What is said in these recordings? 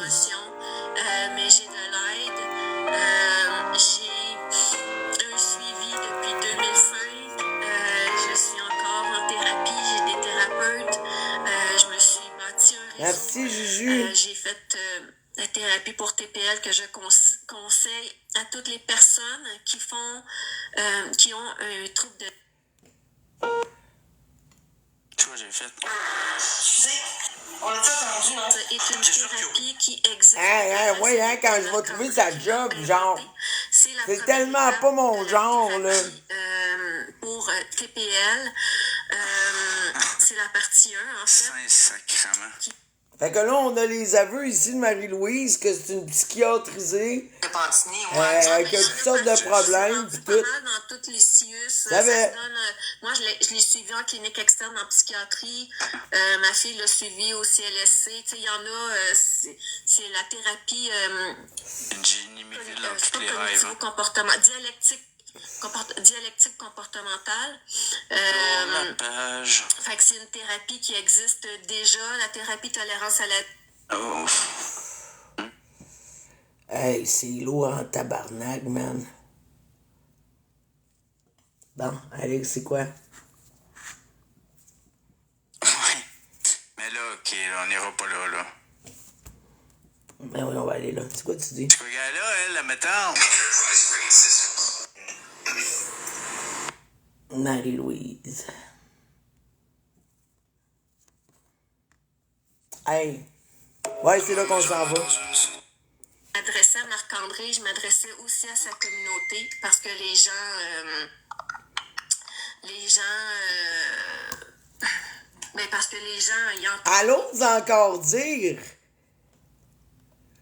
promotion, mais j'ai de l'aide. J'ai un suivi depuis 2005. Je suis encore en thérapie, j'ai des thérapeutes. Je me suis bâti un réseau. Merci, Juju. J'ai fait la thérapie pour TPL que je conseille à toutes les personnes qui ont un trouble de... Tu vois, j'ai fait. Excusez, on l'a entendu, non? C'est une thérapie qui existe. Ouais, hein, quand je vais trouver sa job, genre, c'est tellement pas mon genre, là. Pour TPL, c'est la partie 1, en fait. Saint-sacrement. Fait que là, on a les aveux ici de Marie-Louise que c'est une psychiatrisée qui a toutes sortes de problèmes pis tout. Dans toutes les CIUS, moi, je l'ai suivi en clinique externe en psychiatrie. Ma fille l'a suivi au CLSC. Tu sais, il y en a, c'est la thérapie comportement dialectique comportementale. La page. Fait que c'est une thérapie qui existe déjà, la thérapie tolérance à la... Oh. Hey, c'est lourd en tabarnak, man. Bon, allez, c'est quoi? Ouais. Mais là, ok, là, on n'ira pas là. Ben oui, on va aller là. C'est quoi tu dis? Tu regardes là, elle, la mettons. Marie-Louise. Hey. Ouais, c'est là qu'on s'en va. Je m'adressais à Marc-André, je m'adressais aussi à sa communauté parce que les gens parce que les gens y entendent. Allons encore dire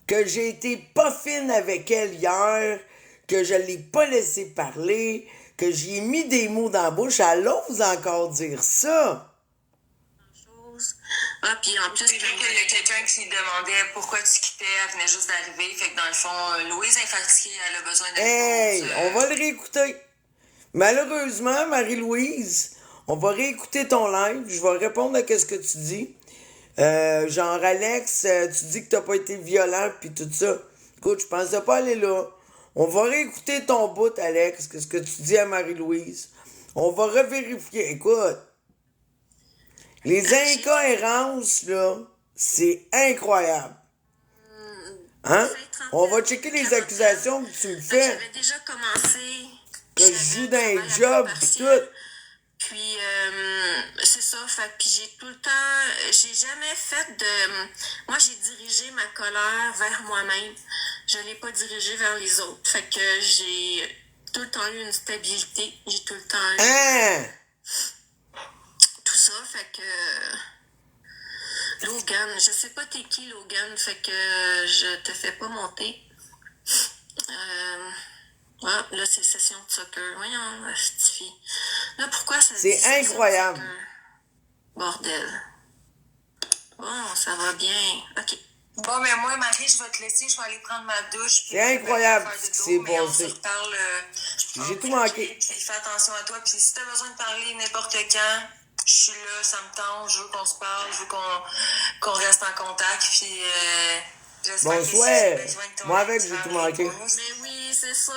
que j'ai été pas fine avec elle hier, que je l'ai pas laissé parler, que j'y ai mis des mots dans la bouche. Allons encore dire ça. Ah, puis en plus, j'ai vu qu'il y a quelqu'un qui demandait pourquoi tu quittais, elle venait juste d'arriver. Fait que dans le fond, Louise est fatiguée, elle a besoin de Hey, on va le réécouter. Malheureusement, Marie-Louise, on va réécouter ton live. Je vais répondre à ce que tu dis. Genre, Alex, tu dis que t'as pas été violent puis tout ça. Écoute, je pensais pas aller là. On va réécouter ton bout, Alex, ce que tu dis à Marie-Louise. On va revérifier. Écoute, les incohérences, là, c'est incroyable. Hein? On va checker les accusations que tu me fais. J'avais déjà commencé. Que je joue dans un job pis tout. Puis, c'est ça, fait puis j'ai jamais fait de... Moi, j'ai dirigé ma colère vers moi-même. Je l'ai pas dirigée vers les autres. Fait que j'ai tout le temps eu une stabilité. J'ai tout le temps eu... Tout ça, fait que... Logan, je sais pas t'es qui, Logan, fait que je te fais pas monter. Là, c'est session de soccer. Voyons, la petite fille. Là, pourquoi ça c'est incroyable. Bordel. Bon, ça va bien. OK. Bon, mais moi, Marie, je vais te laisser. Je vais aller prendre ma douche. C'est incroyable ce qui s'est passé. On se reparle. J'ai tout manqué. Puis fais attention à toi. Puis si t'as besoin de parler n'importe quand, je suis là, ça me tente. Je veux qu'on se parle. Je veux qu'on reste en contact. Puis bonsoir. Moi avec, j'ai tout manqué. Mais oui, c'est sûr.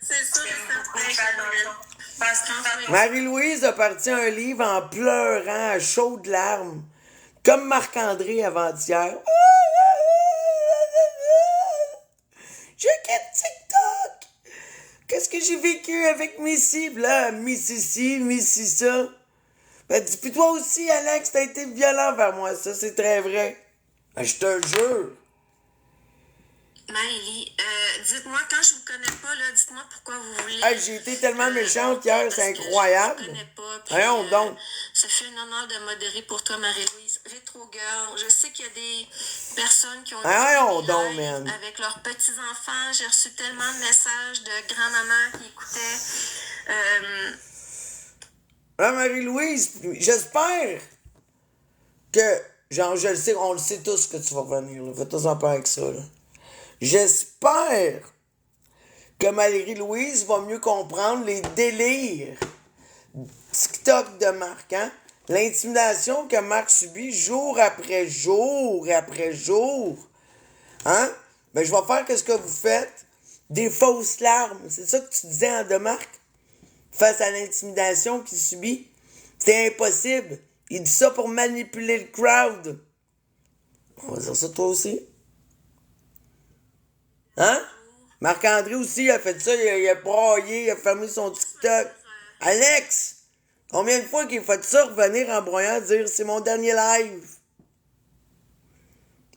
C'est sûr. Marie-Louise a parti un livre en pleurant à chaudes larmes, comme Marc-André avant-hier. Je quitte TikTok. Qu'est-ce que j'ai vécu avec Missy? Là, Missy ci, Missy ça. Ben, puis toi aussi, Alex, t'as été violent vers moi. Ça, c'est très vrai. Ben, je te jure. Maëlie, dites-moi, quand je vous connais pas, là, dites-moi pourquoi vous voulez... Hey, j'ai été tellement méchante hier, c'est incroyable. Je vous connais pas, puis, Voyons donc. Ça fait un honneur de modérer pour toi, Marie-Louise. Rétro Girl, je sais qu'il y a des personnes qui ont avec leurs petits-enfants. J'ai reçu tellement de messages de grand-mamans qui écoutaient. Là, Marie-Louise, j'espère que, genre, je le sais, on le sait tous que tu vas revenir, là. Fais-toi en peur avec ça, là. J'espère que Marie-Louise va mieux comprendre les délires TikTok de Marc, hein? L'intimidation que Marc subit jour après jour après jour. Hein? Ben, je vais faire ce que vous faites. Des fausses larmes. C'est ça que tu disais, hein, de Marc? Face à l'intimidation qu'il subit. C'est impossible. Il dit ça pour manipuler le crowd. On va dire ça toi aussi. Hein? Marc-André aussi, il a fait ça. Il a broyé, il a fermé son TikTok. Alex! Combien de fois qu'il a fait ça revenir en broyant dire c'est mon dernier live?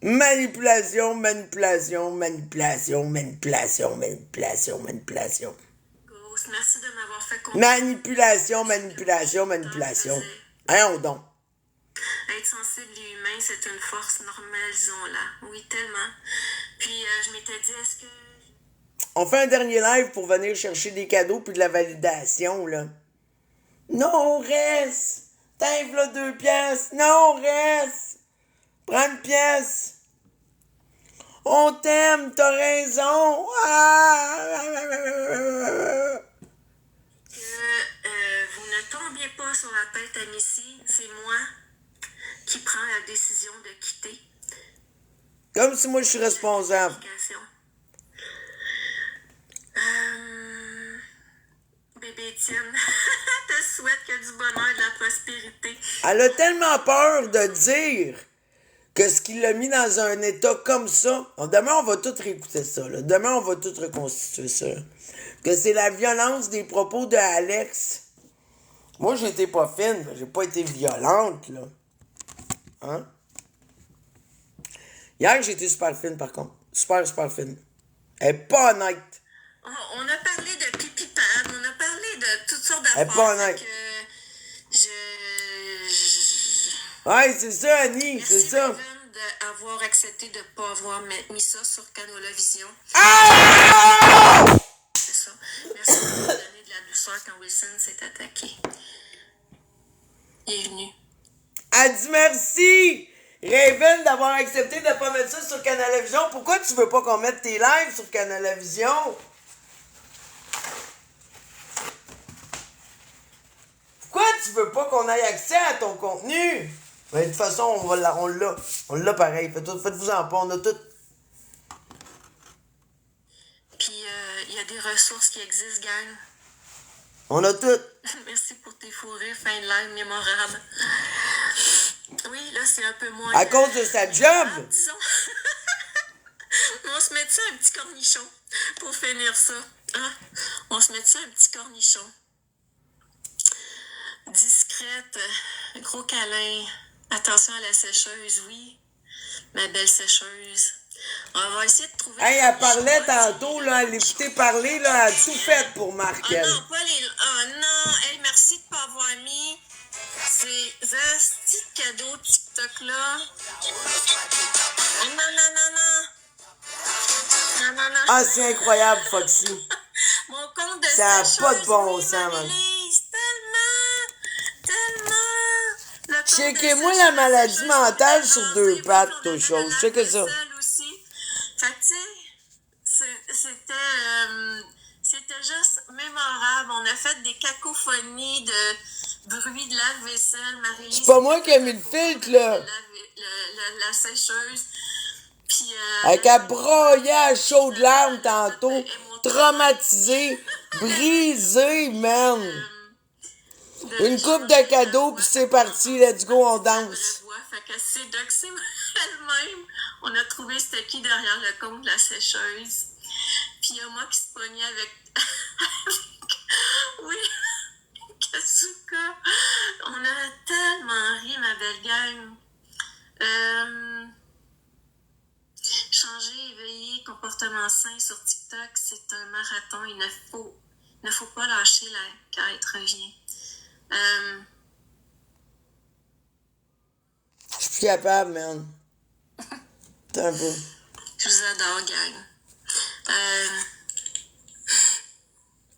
Manipulation, manipulation, manipulation, manipulation, manipulation, manipulation. Ghost, merci de m'avoir fait comprendre. Manipulation, manipulation, manipulation. Hein, donc. Être sensible et humain, c'est une force, normalisons-la. Oui, tellement. Puis je m'étais dit, est-ce que... On fait un dernier live pour venir chercher des cadeaux puis de la validation, là. Non, reste! T'inves là 2 pièces! Non, reste! Prends une pièce! On t'aime, t'as raison! Ah! Que vous ne tombiez pas sur la tête à Missy, c'est moi qui prends la décision de quitter. Comme si moi je suis responsable. Bébé Étienne, te souhaite que du bonheur et de la prospérité. Elle a tellement peur de dire que ce qu'il l'a mis dans un état comme ça. Demain, on va tout réécouter ça. Là. Demain, on va tout reconstituer ça. Que c'est la violence des propos de Alex. Moi, j'étais pas fine. J'ai pas été violente, là. Hein? Hier, j'ai été super fine, par contre. Super, super fine. Elle est pas honnête. On a parlé de pipi pad, on a parlé de toutes sortes d'affaires. Elle est pas honnête. Ouais, c'est ça, Annie, c'est ça. Merci d'avoir accepté de ne pas avoir mis ça sur Canola Vision. Ah! C'est ça. Merci de nous donner de la douceur quand Wilson s'est attaqué. Il est venu. Elle dit merci, Raven, d'avoir accepté de ne pas mettre ça sur Canal Vision. Pourquoi tu veux pas qu'on mette tes lives sur Canal Vision? Pourquoi tu veux pas qu'on ait accès à ton contenu? Mais de toute façon, on l'a. On l'a pareil. Faites-vous-en pas, on a tout. Puis, il y a des ressources qui existent, gang. On a tout. Merci pour tes fous rires, fin de live mémorable. Oui, là, c'est un peu moins... À cause de sa job? Disons. On se met ça un petit cornichon pour finir ça. Hein? On se met ça un petit cornichon. Discrète, gros câlin. Attention à la sécheuse, oui. Ma belle sécheuse. On va essayer de trouver... Hey, elle parlait tantôt, là, elle l'écoutait parler, là, elle a tout fait pour Marc, Oh elle. non, pas les... Oh non! Hey, merci de ne pas avoir mis ces petits cadeaux TikTok-là. Non, non, non, non. Non, non, non. Ah, c'est incroyable, Foxy. Mon compte de Ça a sécheuse, pas de bon oui, sens, man. Marie-Lise, tellement. Le compte de Checkez-moi sécheuse, la maladie sécheuse, mentale c'est sur tellement 2 fait, pattes, puis on toi, avait chose. la Checkez ça. vaisselle aussi. Fait que, tu sais, c'était juste mémorable. On a fait des cacophonies de bruit de lave-vaisselle, Marie-Lise. C'est pas moi qui ai mis le filtre, là. La sécheuse. Puis, Avec elle broyait à chaudes larmes tantôt. Traumatisée. Brisée, man. Une coupe de cadeaux, puis c'est parti. Let's go, on danse. Fait que c'est doxé elle-même. On a trouvé c'était qui derrière le compte de la sécheuse. Puis il y a moi qui se pognait avec... oui, Kasuka. On a tellement ri, ma belle gang. Changer, éveiller, comportement sain sur TikTok, c'est un marathon. Il ne faut pas lâcher la quête, revient. Je suis plus capable, man. T'es un peu. Je vous adore, gang.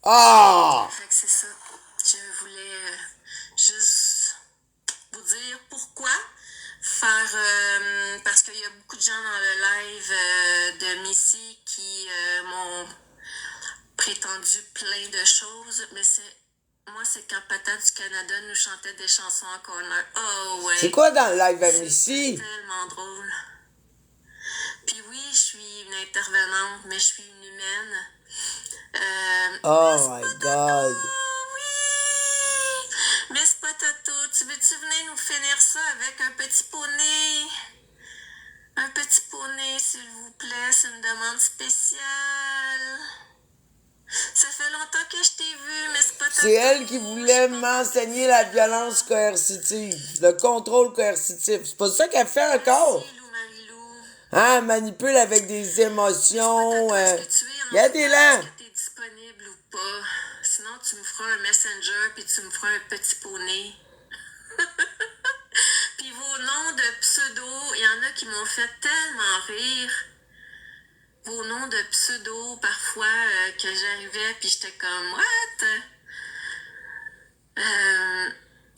Ah! Fait que c'est ça. Je voulais juste vous dire pourquoi faire... parce qu'il y a beaucoup de gens dans le live de Missy qui m'ont prétendu plein de choses, mais c'est Moi, c'est quand Patate du Canada nous chantait des chansons en corner. Oh, ouais. C'est quoi dans le live à C'était Missy? tellement drôle. Puis oui, je suis une intervenante, mais je suis une humaine. Oh Miss my Potato, God. oui! Miss Potato, tu veux-tu venir nous finir ça avec un petit poney? Un petit poney, s'il vous plaît, c'est une demande spéciale. Ça fait longtemps que je t'ai vu, Miss Potato. C'est elle qui voulait m'enseigner la violence coercitive, le contrôle coercitif. C'est pas ça qu'elle fait encore. Merci, Lou Marilou. Hein, elle manipule avec des émotions. Potato, est-ce que tu es en Il y a des ligne? lents. Est-ce que tu es disponible ou pas? Sinon, tu me feras un messenger puis tu me feras un petit poney. Puis vos noms de pseudo, il y en a qui m'ont fait tellement rire. Vos noms de pseudo, parfois, que j'arrivais puis j'étais comme, what?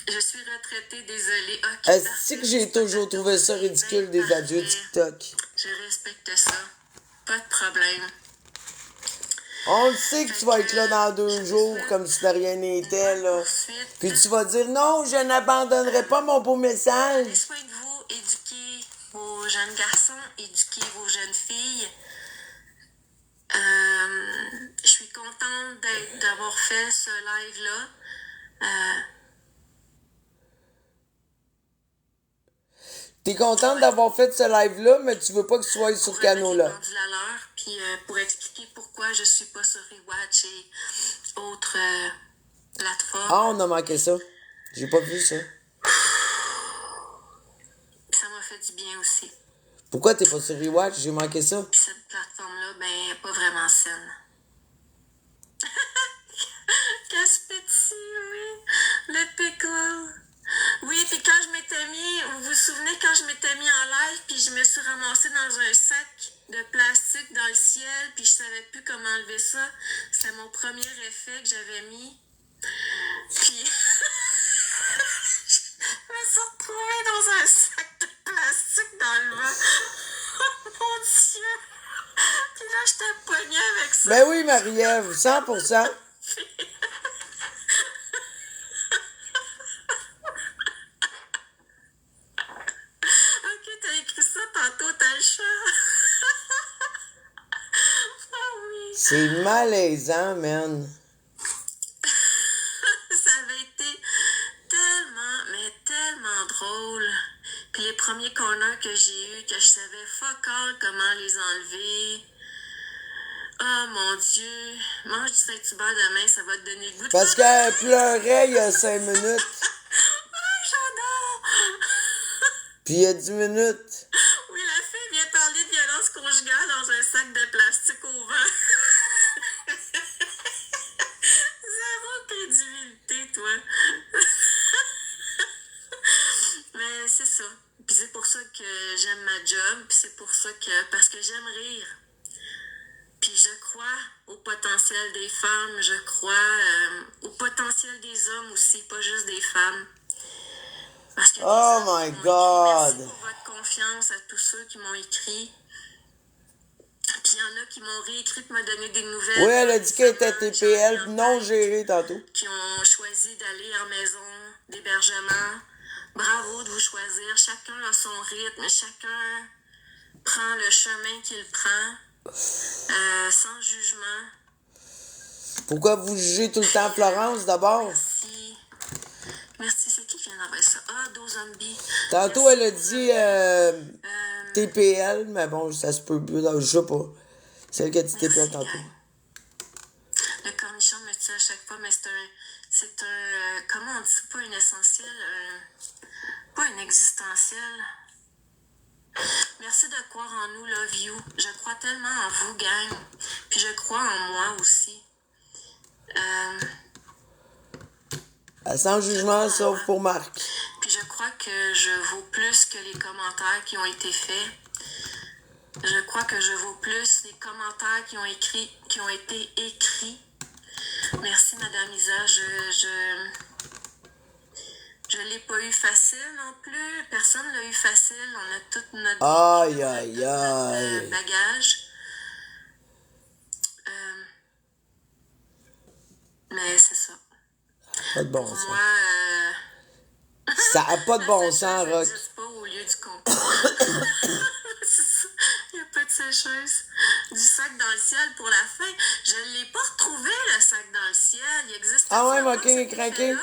Je suis retraitée, désolée. Ok, Est-ce que j'ai toujours trouvé ça ridicule des adieux TikTok? Je respecte ça. Pas de problème. On le sait que tu vas être là dans 2 jours comme si de rien n'était, là. Puis tu vas dire non, je n'abandonnerai pas mon beau message. Prenez soin de vous, éduquez vos jeunes garçons, éduquez vos jeunes filles. Je suis contente d'avoir fait ce live-là. T'es contente d'avoir fait ce live-là, mais tu veux pas que tu sois sur Pour Canola. remettre les pendules à l'heure, puis pour expliquer pourquoi je suis pas sur Rewatch et autres plateformes. Ah, on a manqué ça. J'ai pas vu ça. Ça m'a fait du bien aussi. Pourquoi t'es pas sur Rewatch? J'ai manqué ça. Puis cette plateforme-là, ben, elle est pas vraiment saine. Casse-petit, oui. Le pickle. Oui, puis quand je m'étais mis, vous vous souvenez quand je m'étais mis en live, puis je me suis ramassée dans un sac de plastique dans le ciel, puis je savais plus comment enlever ça. C'est mon premier effet que j'avais mis. Puis je me suis retrouvée dans un sac de plastique dans le vent. Oh mon Dieu! Puis là, j'étais poignée avec ça. Ben oui, Marie-Ève, 100%. Ok, t'as écrit ça tantôt, t'as le chat. Ah oui. C'est malaisant, man. Ça avait été tellement, mais tellement drôle. Puis les premiers corners que j'ai eus, que je savais fuck all comment les enlever. Oh mon Dieu. Mange du Saint-Hubert demain, ça va te donner le goût de Parce qu'elle pleurait il y a 5 minutes. Ah, j'adore! Puis il y a 10 minutes. Oui, la fille vient parler de violence conjugale dans un sac de plastique au vent. Zéro crédibilité, toi. Mais c'est ça. Puis c'est pour ça que j'aime ma job. Puis c'est pour ça que... Parce que j'aime rire. Puis je crois au potentiel des femmes. Je crois au potentiel des hommes aussi, pas juste des femmes. Parce que Oh des hommes my qui m'ont God. écrit, merci pour votre confiance à tous ceux qui m'ont écrit. Puis il y en a qui m'ont réécrit pour me donner des nouvelles. Oui, elle a dit qu'elle était TPL non gérée tantôt. Qui ont choisi d'aller en maison d'hébergement. Bravo de vous choisir. Chacun a son rythme. Chacun prend le chemin qu'il prend. Sans jugement. Pourquoi vous jugez tout le temps Florence d'abord? Merci. Merci. C'est qui vient d'envoyer ça? Ah, Do Zombie. Tantôt, elle a dit TPL, mais bon, ça se peut plus. Je sais pas. C'est elle qui a dit TPL tantôt. Le cornichon me tue à chaque fois, mais c'est un comment on dit ça? Pas un essentiel, pas un existentiel. Merci de croire en nous, love you. Je crois tellement en vous, gang. Puis je crois en moi aussi. Sans jugement, sauf pour Marc. Puis je crois que je vaux plus que les commentaires qui ont été faits. Je crois que je vaux plus les commentaires qui ont été écrits. Merci, Madame Isa. Je l'ai pas eu facile non plus. Personne l'a eu facile. On a toute notre Aïe, vécu, on a aïe, tout notre aïe. bagage. Mais c'est ça. Pas de bon pour sens. moi, Ça a pas de bon la sens, sécheuse Rock. n'existe pas au lieu du compost. C'est ça. Il n'y a pas de sécheuse. Du sac dans le ciel pour la fin. Je ne l'ai pas retrouvé, le sac dans le ciel. Il existe Ah ouais, vraiment, Moquin est cet craqué? effet-là.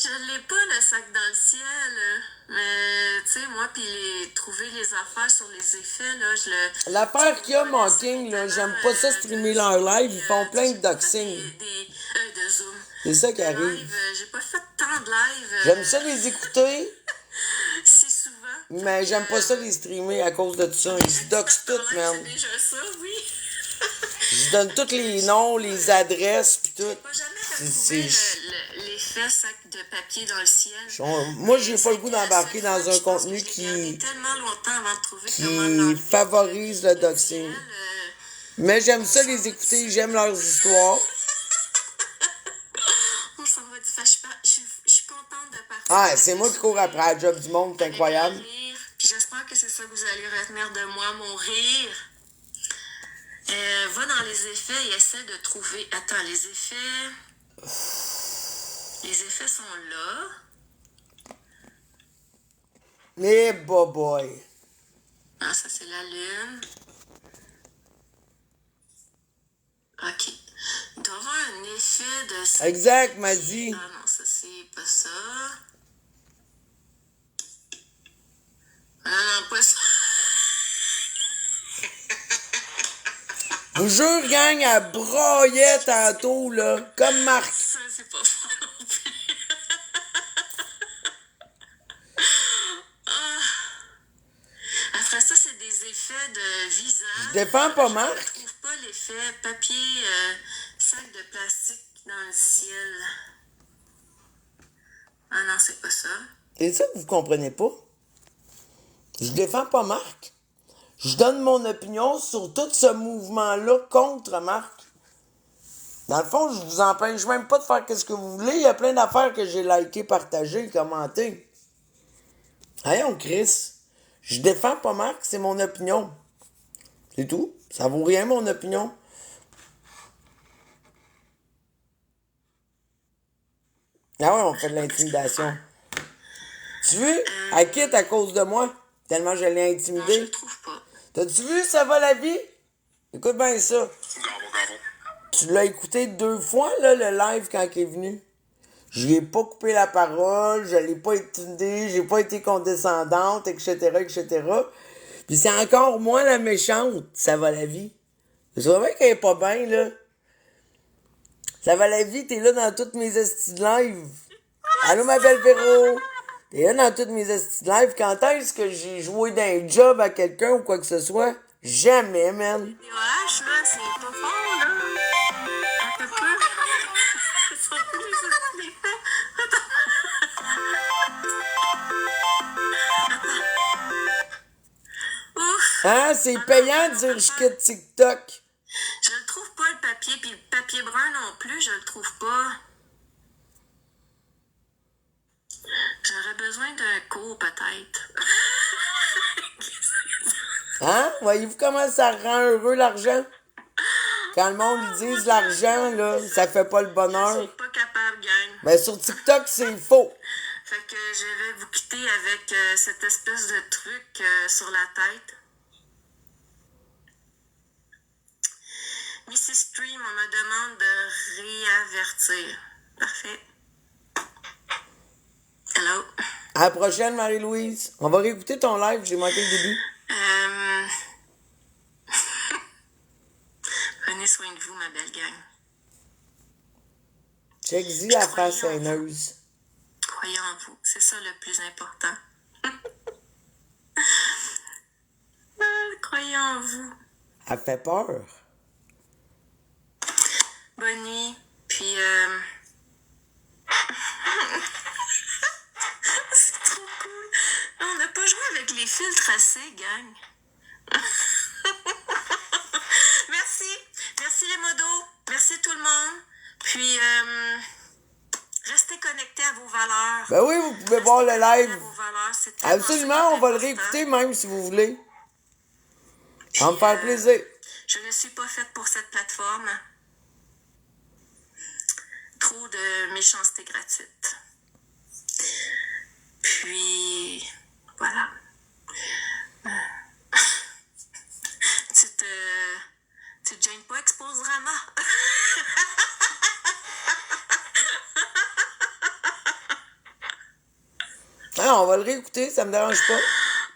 Je l'ai pas, le sac dans le ciel. Mais, tu sais, moi, puis trouver les affaires sur les effets, là, je le... L'affaire qu'il y a, Mocking, là, j'aime pas ça streamer leur live, ils font plein de doxing. De Zoom. C'est ça qui De arrive. live, j'ai pas fait tant de live. J'aime ça les écouter, Si souvent. mais j'aime pas ça les streamer à cause de tout ça. Ils se doxent tout, C'est man. déjà ça, oui. Ils se donnent tous les noms, les adresses, pis tout. J'ai pas jamais retrouvé l'effet sac de papier dans le ciel. Moi, j'ai pas le goût d'embarquer dans un contenu J'ai regardé qui tellement longtemps avant de trouver comment favorise le doxing. Mais j'aime ça les écouter, j'aime leurs histoires. On s'en va du je suis contente de partir. Ah, c'est moi qui cours après la job du monde, c'est incroyable. Rire. Puis j'espère que c'est ça que vous allez retenir de moi, mon rire. Va dans les effets et essaie de trouver... Attends, les effets... Les effets sont là. Mais boy. Ah, ça, c'est la lune. OK. Il doit y avoir un effet de... Exact, m'a dit. Ah non, ça, c'est pas ça. Ah non, pas ça. Je vous jure, gang, elle broyait tantôt, là, comme Marc. Ça, c'est pas fort non plus. Après ça, c'est des effets de visage. Je défends pas Marc. Je trouve pas l'effet papier, sac de plastique dans le ciel. Ah non, c'est pas ça. C'est ça que vous comprenez pas. Je défends pas Marc. Je donne mon opinion sur tout ce mouvement-là contre Marc. Dans le fond, je vous empêche même pas de faire ce que vous voulez. Il y a plein d'affaires que j'ai likées, partagées, commentées. Voyons, Chris. Je défends pas Marc, c'est mon opinion. C'est tout. Ça vaut rien, mon opinion. Ah ouais, on fait de l'intimidation. Tu veux? Elle quitte à cause de moi. Tellement je l'ai Non, je intimidée. le trouve pas. T'as-tu vu, ça va la vie? Écoute bien ça. Gabo, gabo. Tu l'as écouté 2 fois, là, le live, quand il est venu. Je lui ai pas coupé la parole, je l'ai pas intimidé, j'ai pas été condescendante, etc., etc. Puis c'est encore moi la méchante. Ça va la vie. Je vois bien qu'elle est pas bien, là. Ça va la vie, t'es là dans toutes mes estis de live. Allô, ma belle Véro? T'es là dans toutes mes estis de live. Quand est-ce que j'ai joué d'un job à quelqu'un ou quoi que ce soit? Jamais, man. Les OH, là, c'est pas fort, là. Un peu peu. Ça fait les effets. Ouf. Hein? C'est payant de dire je quitte TikTok. Je le trouve pas, le papier, puis le papier brun non plus, je le trouve pas. J'aurais besoin d'un cours, peut-être. Hein? Voyez-vous comment ça rend heureux l'argent? Quand le monde lui dise l'argent, là, ça fait pas le Je bonheur. suis pas capable, gang. Ben sur TikTok, c'est faux. Fait que je vais vous quitter avec cette espèce de truc sur la tête. Mrs. Stream, on me demande de réavertir. Parfait. Hello. À la prochaine, Marie-Louise. On va réécouter ton live, j'ai manqué le début. Prenez soin de vous, ma belle gang. Check-y la face haineuse. Croyez en vous. C'est ça le plus important. Croyez en vous. Elle fait peur. Bonne nuit. Puis, c'est trop cool. On n'a pas joué avec les filtres assez, gang. Merci. Merci les modos. Merci tout le monde. Puis, restez connectés à vos valeurs. Ben oui, vous pouvez voir le live. À vos valeurs, c'est tellement Absolument, on va le réécouter même si vous voulez. Ça va me faire plaisir. Je ne suis pas faite pour cette plateforme. trop de méchanceté gratuite. Puis, voilà. Tu te gênes pas, expose Rama. Ah, on va le réécouter, ça me dérange pas.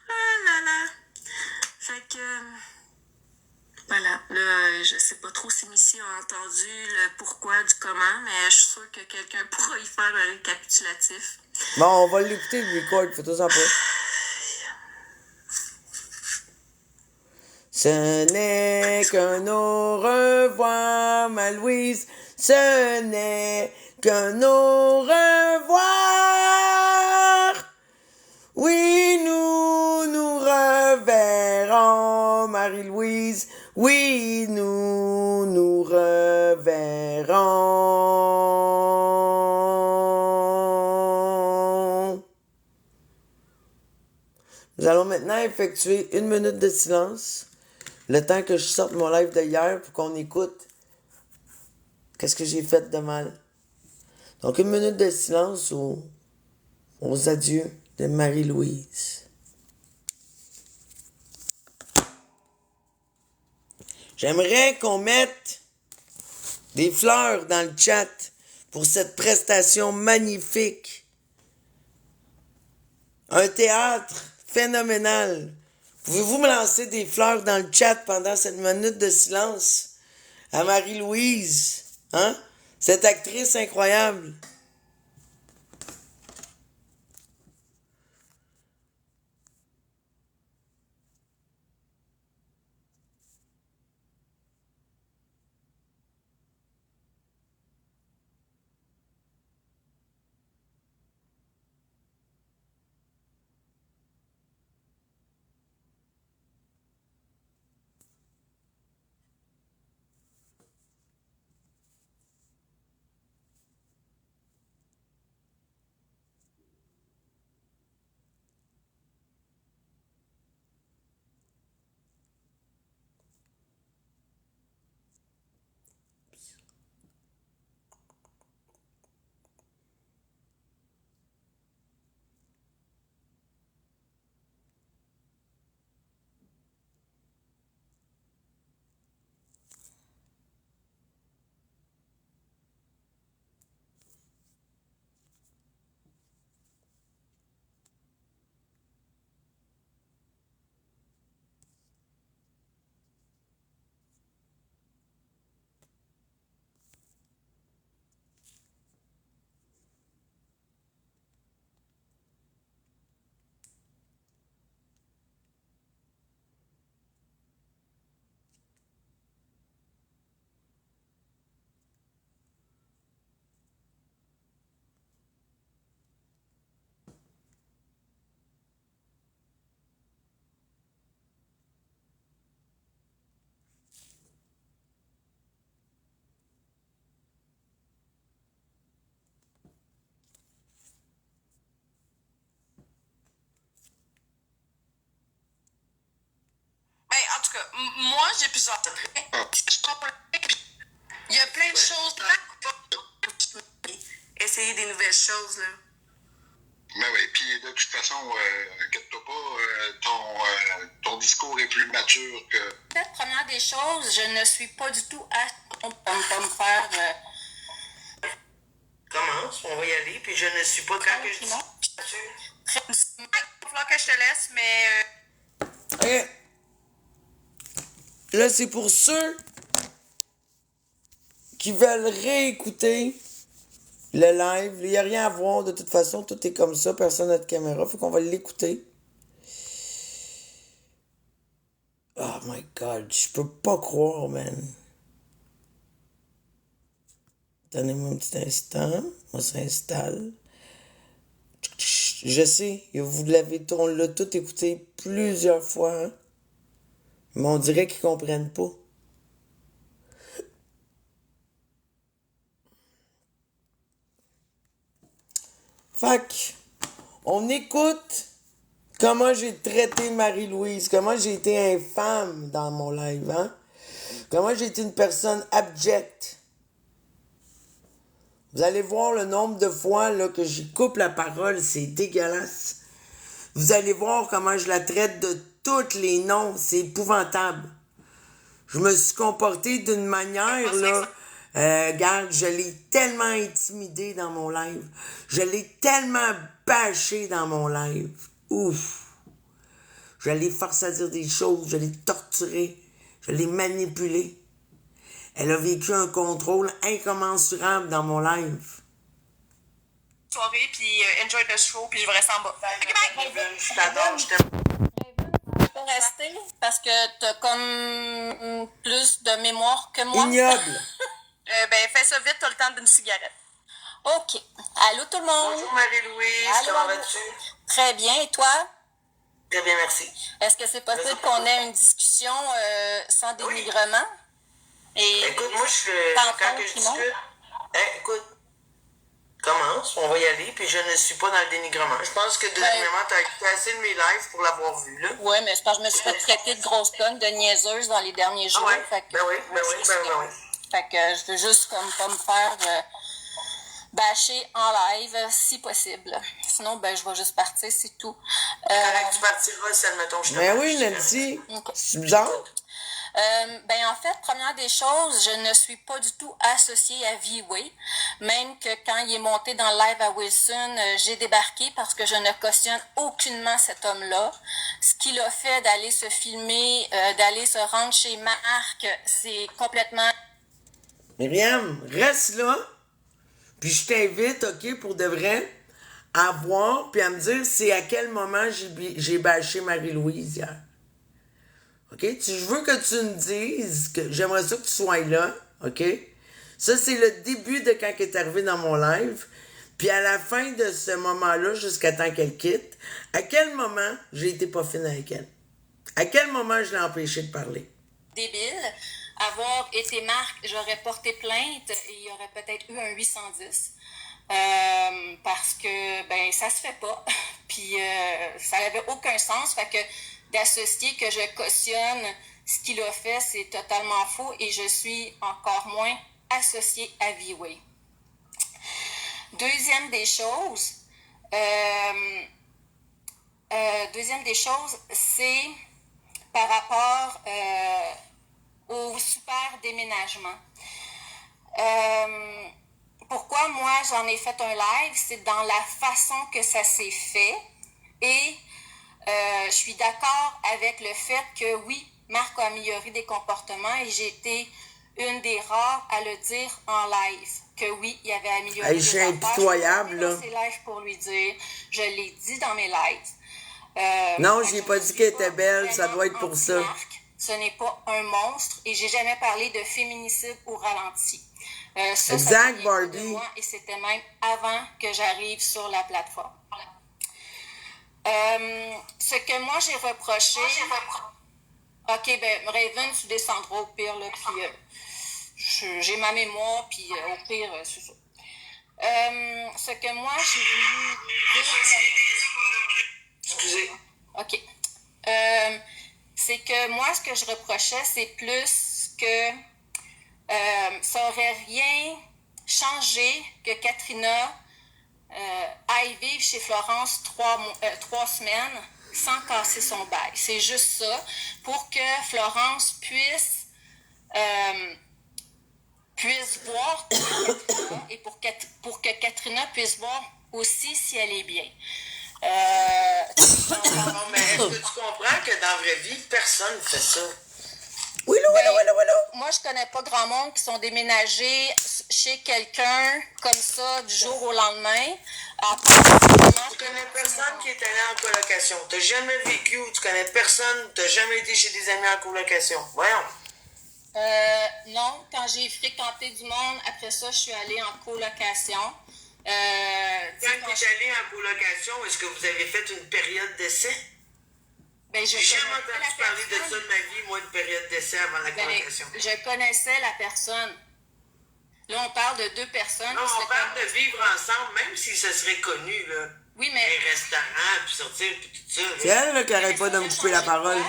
Ah là là. Fait que, voilà. Là, je sais pas trop si Missy a entendu le pourquoi du comment, mais je suis sûre que quelqu'un pourra y faire un récapitulatif. Bon, on va l'écouter, le record, fais-toi ça pas. Ce n'est qu'un au revoir, ma Louise. Ce n'est qu'un au revoir. Oui, nous nous reverrons, Marie-Louise. Oui, nous nous reverrons. Nous allons maintenant effectuer 1 minute de silence. Le temps que je sorte mon live de hier pour qu'on écoute qu'est-ce que j'ai fait de mal. Donc 1 minute de silence aux adieux de Marie-Louise. J'aimerais qu'on mette des fleurs dans le chat pour cette prestation magnifique. Un théâtre phénoménal. Pouvez-vous me lancer des fleurs dans le chat pendant cette minute de silence à Marie-Louise? Hein? Cette actrice incroyable. En tout cas, moi, j'ai plusieurs. Il y a plein de choses. Essayer des nouvelles choses, là. Ben oui, puis de toute façon, inquiète-toi pas, ton discours est plus mature que... Peut-être, première des choses, je ne suis pas du tout à me faire... Commence, on va y aller, puis je ne suis pas quand que je dis. Il va falloir que je te laisse, mais... Ok. Là, c'est pour ceux qui veulent réécouter le live. Il n'y a rien à voir, de toute façon, tout est comme ça, personne n'a de caméra, faut qu'on va l'écouter. Oh my God, je peux pas croire, man. Donnez-moi un petit instant, on s'installe. Je sais, on l'a tout écouté plusieurs fois, hein? Mais on dirait qu'ils comprennent pas. Fait on écoute comment j'ai traité Marie-Louise, comment j'ai été infâme dans mon live, hein? Comment j'ai été une personne abjecte. Vous allez voir le nombre de fois là, que j'y coupe la parole, c'est dégueulasse. Vous allez voir comment je la traite de tous les noms, c'est épouvantable. Je me suis comporté d'une manière, là, regarde, je l'ai tellement intimidé dans mon live. Je l'ai tellement bâché dans mon live. Ouf! Je l'ai forcé à dire des choses, je l'ai torturé, je l'ai manipulé. Elle a vécu un contrôle incommensurable dans mon live. Soirée, puis enjoy the show, puis je vous reste en bas. Ok, bye! Je t'adore, je t'aime. Tu peux rester parce que t'as comme plus de mémoire que moi. Ignoble. Ben, fais ça vite, t'as le temps d'une cigarette. OK. Allô tout le monde? Bonjour Marie-Louise, Allô, comment allô. vas-tu? Très bien. Et toi? Très bien, merci. Est-ce que c'est possible qu'on ait une discussion sans dénigrement? Et Écoute, moi, T'entends, quand je Simon? discute, écoute, commence, on va y aller, puis je ne suis pas dans le dénigrement. Je pense que dernièrement, tu as écouté assez de mes lives pour l'avoir vu, là. Oui, mais c'est parce que je me suis fait traiter de grosse conne, de niaiseuse dans les derniers jours. Fait que, ben oui. Fait que je veux juste comme pas me faire bâcher en live, si possible. Sinon, ben je vais juste partir, c'est tout. Tu partiras si, admettons, je te Ben oui, Nancy. Ok. C'est bizarre. Ben en fait, première des choses, je ne suis pas du tout associée à V-Way. Même que quand il est monté dans le live à Wilson, j'ai débarqué parce que je ne cautionne aucunement cet homme-là. Ce qu'il a fait d'aller se filmer, d'aller se rendre chez Marc, c'est complètement... Myriam, reste là, puis je t'invite, OK, pour de vrai, à voir, puis à me dire c'est à quel moment j'ai bâché Marie-Louise hier. OK? Je veux que tu me dises que j'aimerais ça que tu sois là, OK? Ça, c'est le début de quand elle est arrivée dans mon live. Puis à la fin de ce moment-là, jusqu'à temps qu'elle quitte, à quel moment j'ai été pas fine avec elle? À quel moment je l'ai empêché de parler? Débile. Avoir été Marc, j'aurais porté plainte et il y aurait peut-être eu un 810. Parce que, ben, ça se fait pas. Puis ça n'avait aucun sens. Fait que d'associer que je cautionne ce qu'il a fait, c'est totalement faux et je suis encore moins associée à V-Way. Deuxième des choses, c'est par rapport au super déménagement. Pourquoi moi j'en ai fait un live, c'est dans la façon que ça s'est fait et je suis d'accord avec le fait que oui, Marc a amélioré des comportements et j'ai été une des rares à le dire en live, que oui, il avait amélioré des affaires. Impitoyable, là. Je suis dans ses lives pour lui dire, je l'ai dit dans mes lives. Non, j'ai pas dit qu'elle était belle, ça doit être pour ça. Marc, ce n'est pas un monstre et j'ai jamais parlé de féminicide au ralenti. Ça Exact, venait Barbie. de moi et c'était même avant que j'arrive sur la plateforme. Ce que moi j'ai reproché... OK, ben Raven, tu descendras au pire, là, puis j'ai ma mémoire, puis au pire, c'est ça. Ce que moi j'ai voulu dire... Excusez. OK. C'est que moi, ce que je reprochais, c'est plus que ça aurait rien changé que Katrina aille vivre chez Florence 3 semaines sans casser son bail. C'est juste ça. Pour que Florence puisse voir Katrina et pour que Katrina puisse voir aussi si elle est bien. Non, mais est-ce que tu comprends que dans la vraie vie, personne ne fait ça? Oui, là. Moi, je connais pas grand monde qui sont déménagés chez quelqu'un comme ça du jour au lendemain. Tu connais personne qui est allé en colocation. T'as jamais vécu ou tu connais personne, t'as jamais été chez des amis en colocation. Voyons. Non, quand j'ai fréquenté du monde, après ça, je suis allée en colocation. Quand tu es allé en colocation, est-ce que vous avez fait une période d'essai? Ben, J'ai jamais entendu parler de ça de ma vie, moi, une période d'essai avant la colocation. Je connaissais la personne. Là, on parle de 2 personnes. Non, on parle de vivre ensemble, même si ce serait connu, là. Oui, mais... Un restaurant, puis sortir, puis tout ça. C'est elle, là, qui arrête pas de me couper la parole.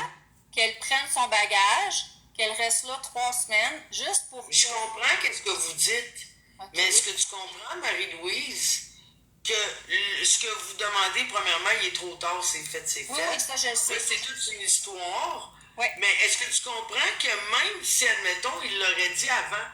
Qu'elle prenne son bagage, qu'elle reste là 3 semaines, juste pour... Je comprends qu'est-ce que vous dites. Mais est-ce que tu comprends, Marie-Louise, que ce que vous demandez, premièrement, il est trop tard, c'est fait, c'est fait. Oui, ça, je le sais. Là, c'est toute une histoire. Oui. Mais est-ce que tu comprends que même si, admettons, il l'aurait dit avant,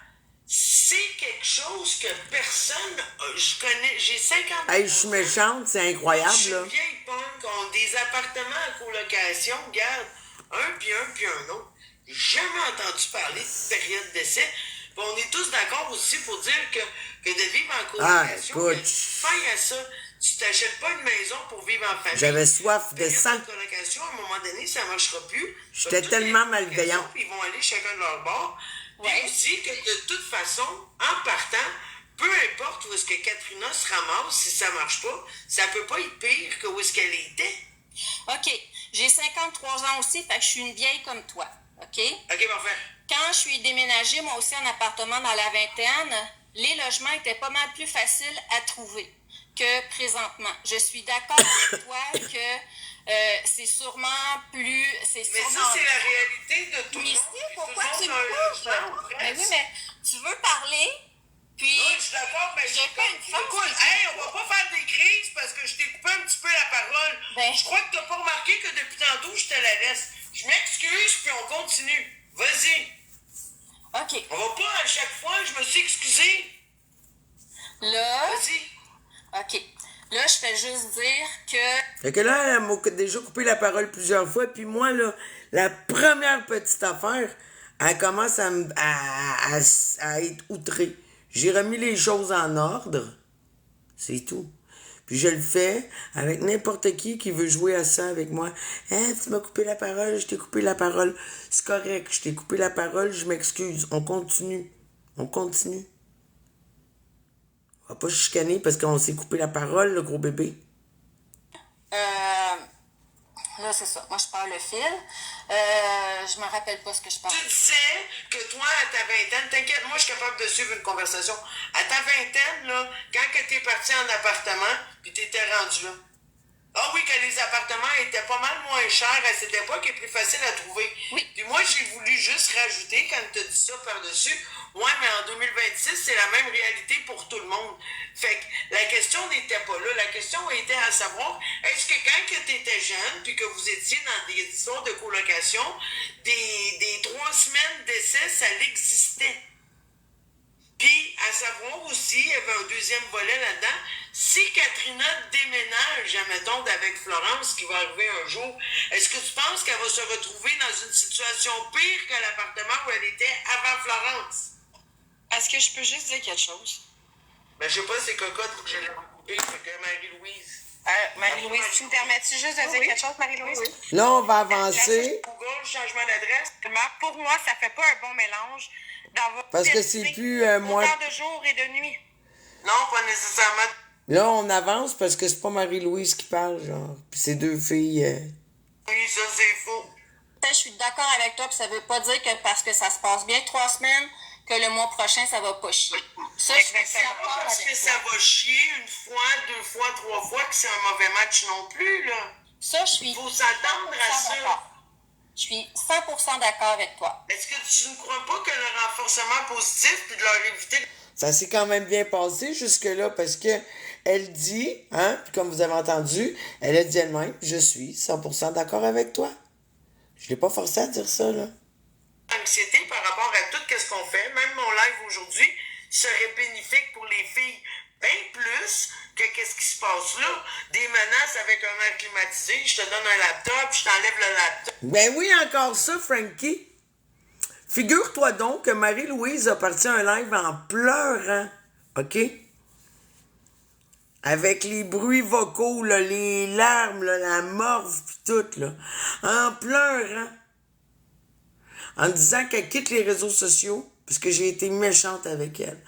c'est quelque chose que personne. Je connais. J'ai 50 ans. Hey, je suis méchante, c'est incroyable, là. Je suis vieille punk, on a des appartements en colocation, regarde, un, puis un autre. J'ai jamais entendu parler de période d'essai. Puis on est tous d'accord aussi pour dire que de vivre en colocation, écoute, faille à ça. Tu t'achètes pas une maison pour vivre en famille. J'avais soif de sang. En colocation, à un moment donné, ça marchera plus. J'étais tellement malveillant. Ils vont aller chacun de leur bord. Puis aussi que de toute façon, en partant, peu importe où est-ce que Katrina se ramasse, si ça marche pas, ça peut pas être pire que où est-ce qu'elle était. OK. J'ai 53 ans aussi, fait que je suis une vieille comme toi. OK? OK, parfait. Quand je suis déménagée, moi aussi, en appartement dans la vingtaine, les logements étaient pas mal plus faciles à trouver que présentement. Je suis d'accord avec toi que c'est sûrement plus... Mais ça, c'est la réalité de tout le monde. Pourquoi tu me coupes? Mais oui, mais tu veux parler, puis... Oui, je suis d'accord, mais écoute, hey, on va pas faire des crises parce que je t'ai coupé un petit peu la parole. Ben... Je crois que t'as pas remarqué que depuis tantôt, je te la laisse. Je m'excuse, puis on continue. Vas-y. OK. On va pas à chaque fois, je me suis excusé. Là... Vas-y. OK. Là, je fais juste dire que... Fait que là, elle m'a déjà coupé la parole plusieurs fois, puis moi, là, la première petite affaire, elle commence à être outrée. J'ai remis les choses en ordre, c'est tout. Puis je le fais avec n'importe qui veut jouer à ça avec moi. Hein, tu m'as coupé la parole, je t'ai coupé la parole. C'est correct, je t'ai coupé la parole, je m'excuse. On continue. On continue. On va pas chicaner parce qu'on s'est coupé la parole, le gros bébé. Là, c'est ça. Moi, je parle le fil. Je me rappelle pas ce que je parle. Tu disais que toi, à ta vingtaine, t'inquiète, moi, je suis capable de suivre une conversation. À ta vingtaine, là, quand que t'es parti en appartement, puis t'étais rendu là. Ah oui, que les appartements étaient pas mal moins chers à cette époque et plus faciles à trouver. Oui. Puis moi, j'ai voulu juste rajouter, quand tu as dit ça par-dessus, ouais, mais en 2026, c'est la même réalité pour tout le monde. Fait que la question n'était pas là. La question était à savoir, est-ce que quand tu étais jeune, puis que vous étiez dans des histoires de colocation, des 3 semaines d'essai, ça l'existait? Puis, à savoir aussi, il y avait un deuxième volet là-dedans, si Katrina déménage, admettons, avec Florence, qui va arriver un jour, est-ce que tu penses qu'elle va se retrouver dans une situation pire que l'appartement où elle était avant Florence? Est-ce que je peux juste dire quelque chose? Ben, je sais pas, c'est cocotte, faut que je l'ai recoupé, fait que Marie-Louise. Marie-Louise, tu me permets-tu juste de dire quelque chose, Marie-Louise? Oui. Là, on va avancer. Google, changement d'adresse. Pour moi, ça fait pas un bon mélange dans votre Parce que c'est plus moi. autant de jour et de nuit. Non, pas nécessairement. Là, on avance parce que c'est pas Marie-Louise qui parle, genre. Puis c'est deux filles. Oui, ça, c'est faux. Je suis d'accord avec toi, puis ça veut pas dire que parce que ça se passe bien 3 semaines, que le mois prochain, ça va pas chier. Ça, je suis d'accord Parce que avec ça toi. va chier une fois, 2 fois, 3 fois, que c'est un mauvais match non plus, là. Ça, je suis Faut s'attendre à 100% ça. d'accord. Je suis 100% d'accord avec toi. Est-ce que tu ne crois pas que le renforcement positif, puis de leur éviter... Ça s'est quand même bien passé jusque-là parce que elle dit, hein, puis comme vous avez entendu, elle a dit elle-même, je suis 100% d'accord avec toi. Je l'ai pas forcé à dire ça, là. Anxiété par rapport à tout ce qu'on fait, même mon live aujourd'hui, serait bénéfique pour les filles bien plus que qu'est-ce qui se passe là. Des menaces avec un air climatisé, je te donne un laptop, je t'enlève le laptop. Ben oui, encore ça, Frankie. Figure-toi donc que Marie-Louise a parti un live en pleurant, OK? Avec les bruits vocaux, là, les larmes, là, la morve, pis tout, là. En pleurant. En disant qu'elle quitte les réseaux sociaux, parce que j'ai été méchante avec elle.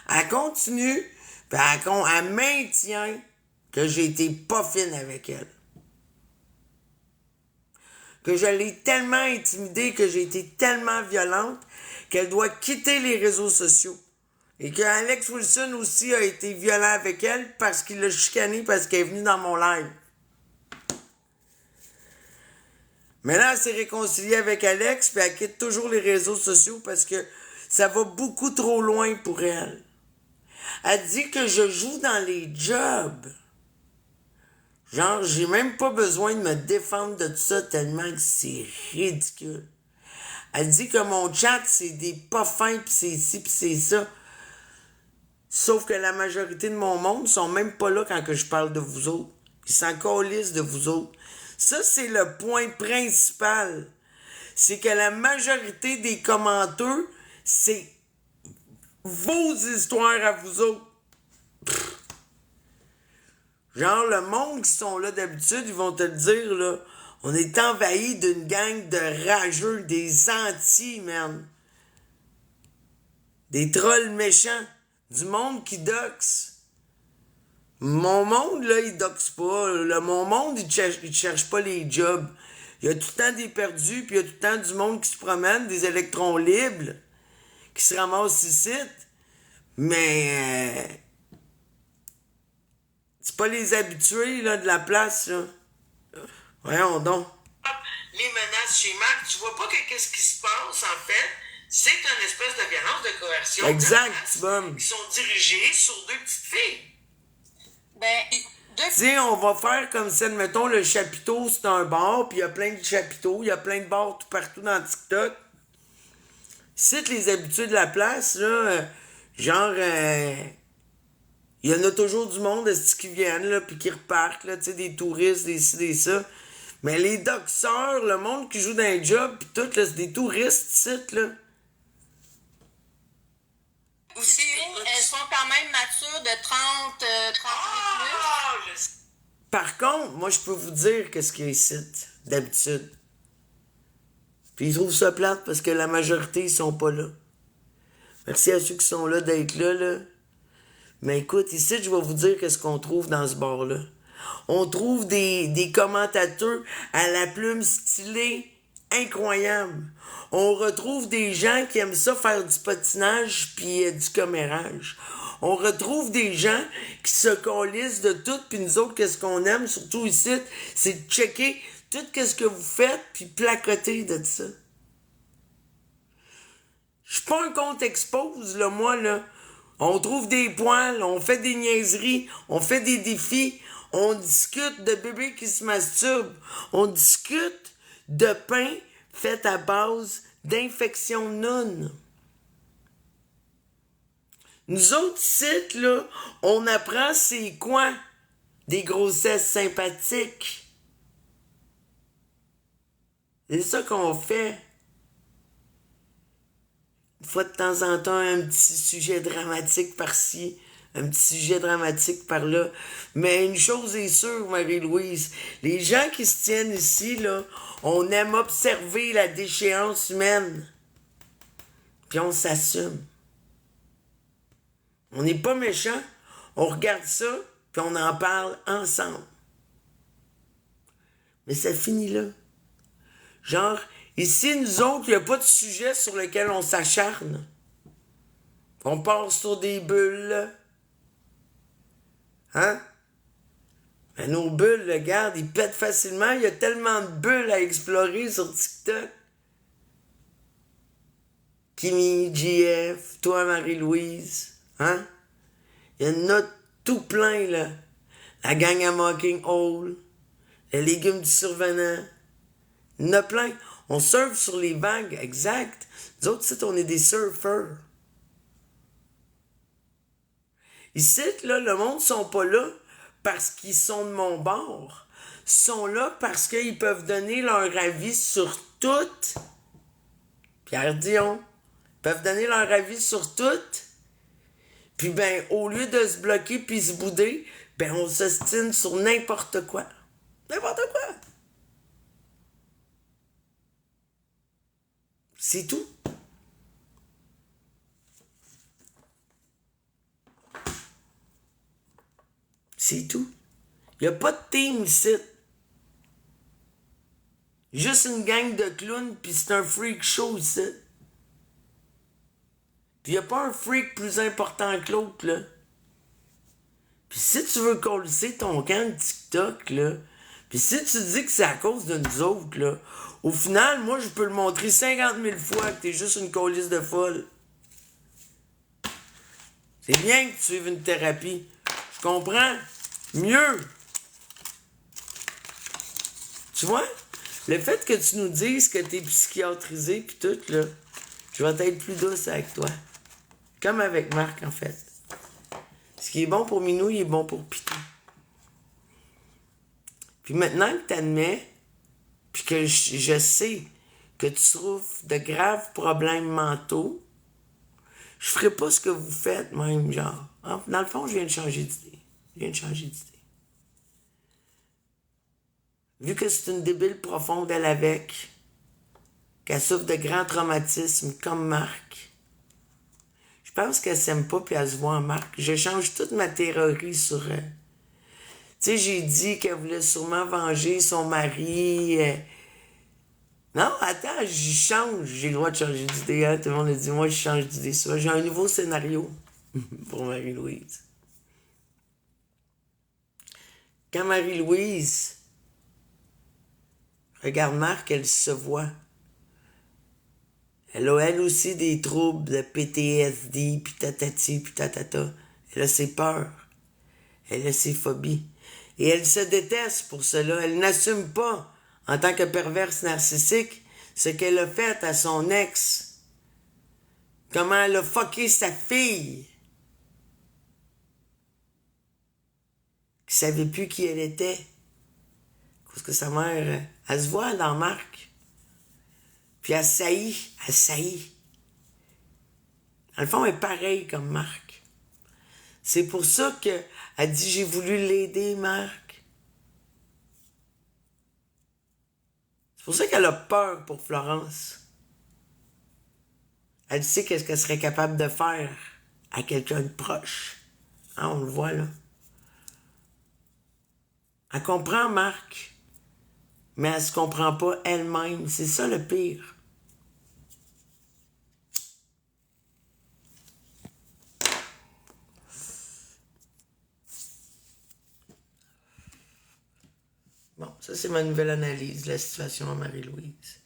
Elle continue, puis elle maintient que j'ai été pas fine avec elle. Que je l'ai tellement intimidée, que j'ai été tellement violente, qu'elle doit quitter les réseaux sociaux. Et que Alex Wilson aussi a été violent avec elle parce qu'il l'a chicanée parce qu'elle est venue dans mon live. Mais là, elle s'est réconciliée avec Alex, puis elle quitte toujours les réseaux sociaux parce que ça va beaucoup trop loin pour elle. Elle dit que je joue dans les jobs. Genre, j'ai même pas besoin de me défendre de tout ça tellement que c'est ridicule. Elle dit que mon chat, c'est des pas fins, pis c'est ci, pis c'est ça. Sauf que la majorité de mon monde sont même pas là quand que je parle de vous autres. Ils s'en calissent de vous autres. Ça, c'est le point principal. C'est que la majorité des commentaires, c'est vos histoires à vous autres. Genre, le monde qui sont là d'habitude, ils vont te le dire, là. On est envahi d'une gang de rageux, des antis, man. Des trolls méchants. Du monde qui doxe. Mon monde, là, il doxe pas. Mon monde, il cherche pas les jobs. Il y a tout le temps des perdus, puis il y a tout le temps du monde qui se promène, des électrons libres, qui se ramassent ici. Mais c'est pas les habitués là, de la place, là. Voyons donc. Les menaces chez Mac, tu vois pas que qu'est-ce qui se passe, en fait? C'est une espèce de violence de coercion. Exact, bon. Qui sont dirigées sur deux petites filles. Ben, Tiens, on va faire comme si, admettons, le chapiteau, c'est un bar, puis il y a plein de chapiteaux, il y a plein de bars tout partout dans TikTok. C'est les habitués de la place, là, genre, il y en a toujours du monde qui viennent, là, puis qui repartent, là, tu sais, des touristes, des ci, des ça. Mais les doxeurs, le monde qui joue dans les jobs, puis tout, là, c'est des touristes, ici, là. aussi, elles sont quand même matures de 30 ans plus. Par contre, moi, je peux vous dire qu'est-ce qu'il y a ici, d'habitude. Puis ils trouvent ça plate parce que la majorité, ils sont pas là. Merci à ceux qui sont là d'être là, là. Mais écoute, ici, je vais vous dire qu'est-ce qu'on trouve dans ce bar-là. On trouve des commentateurs à la plume stylée incroyable. On retrouve des gens qui aiment ça faire du patinage puis du commérage. On retrouve des gens qui se colissent de tout, puis nous autres, qu'est-ce qu'on aime, surtout ici, c'est de checker tout qu'est-ce que vous faites, puis placoter de ça. Je suis pas un compte expose, là, moi, là. On trouve des poils, on fait des niaiseries, on fait des défis, on discute de bébés qui se masturbent, on discute de pain fait à base d'infections non. Nous autres sites, là, on apprend c'est quoi des grossesses sympathiques. C'est ça qu'on fait. Une fois de temps en temps, un petit sujet dramatique par-ci, un petit sujet dramatique par-là. Mais une chose est sûre, Marie-Louise, les gens qui se tiennent ici, là, on aime observer la déchéance humaine. Puis on s'assume. On n'est pas méchants, on regarde ça, puis on en parle ensemble. Mais ça finit là. Genre, ici, nous autres, il n'y a pas de sujet sur lequel on s'acharne. On part sur des bulles, là. Hein? Mais nos bulles, regarde, ils pètent facilement. Il y a tellement de bulles à explorer sur TikTok. Kimi, JF, toi, Marie-Louise. Hein? Il y en a tout plein, là. La gang à Mocking Hole. Les légumes du survenant. Il y en a plein. On surfe sur les vagues, exact. Nous autres, ici, on est des surfeurs. Ici, là, le monde ne sont pas là parce qu'ils sont de mon bord. Ils sont là parce qu'ils peuvent donner leur avis sur tout. Pierre Dion. Ils peuvent donner leur avis sur tout. Puis, ben, au lieu de se bloquer puis se bouder, ben, on s'ostine sur n'importe quoi. N'importe quoi. C'est tout. C'est tout. Il n'y a pas de team ici. Juste une gang de clowns, puis c'est un freak show ici. Puis il n'y a pas un freak plus important que l'autre, là. Puis si tu veux coller ton camp de TikTok, là, puis si tu dis que c'est à cause de nous autres, là, au final, moi, je peux le montrer 50 000 fois que t'es juste une colisse de folle. C'est bien que tu suives une thérapie. Je comprends. Mieux. Tu vois? Le fait que tu nous dises que t'es psychiatrisé pis tout, là, je vais être plus douce avec toi. Comme avec Marc, en fait. Ce qui est bon pour Minou, il est bon pour Pitou. Puis maintenant que t'admets, puis que je sais que tu souffres de graves problèmes mentaux, je ferai pas ce que vous faites, même, genre. Hein? Dans le fond, je viens de changer d'idée. Vu que c'est une débile profonde, elle avec, qu'elle souffre de grands traumatismes comme Marc, je pense qu'elle s'aime pas puis elle se voit en Marc. Je change toute ma théorie sur elle. Tu sais, j'ai dit qu'elle voulait sûrement venger son mari. Non, attends, j'y change. J'ai le droit de changer d'idée. Hein? Tout le monde a dit, moi, je change d'idée. J'ai un nouveau scénario pour Marie-Louise. Quand Marie-Louise regarde Marc, elle se voit. Elle a, elle aussi, des troubles de PTSD, puis tatati, puis tatata. Elle a ses peurs. Elle a ses phobies. Et elle se déteste pour cela. Elle n'assume pas, en tant que perverse narcissique, ce qu'elle a fait à son ex. Comment elle a fucké sa fille. Qui savait plus qui elle était. Parce que sa mère, elle se voit dans Marc. Puis elle saillit. Dans le fond, elle est pareille comme Marc. C'est pour ça qu'elle dit, j'ai voulu l'aider, Marc. C'est pour ça qu'elle a peur pour Florence. Elle sait qu'est-ce qu'elle serait capable de faire à quelqu'un de proche. Hein, on le voit, là. Elle comprend Marc, mais elle se comprend pas elle-même. C'est ça le pire. Bon, ça c'est ma nouvelle analyse de la situation à Marie-Louise.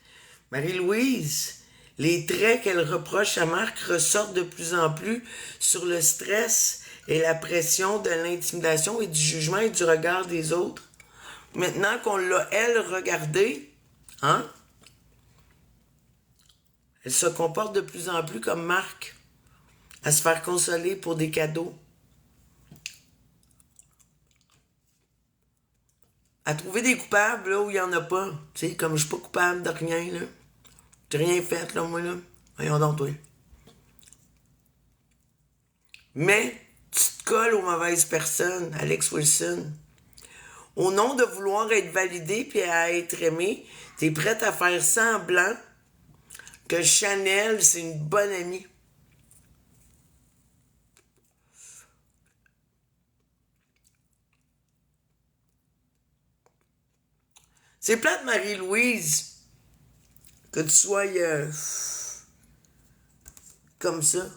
Marie-Louise, les traits qu'elle reproche à Marc ressortent de plus en plus sur le stress et la pression de l'intimidation et du jugement et du regard des autres. Maintenant qu'on l'a, elle, regardée, hein? Elle se comporte de plus en plus comme Marc, à se faire consoler pour des cadeaux. À trouver des coupables là où il n'y en a pas. Tu sais, comme je suis pas coupable de rien, là. J'ai rien fait, là, moi, là. Voyons donc, toi. Mais tu te colles aux mauvaises personnes, Alex Wilson. Au nom de vouloir être validé puis à être aimé, t'es prête à faire semblant que Chanel, c'est une bonne amie. C'est plate, Marie-Louise, que tu sois comme ça.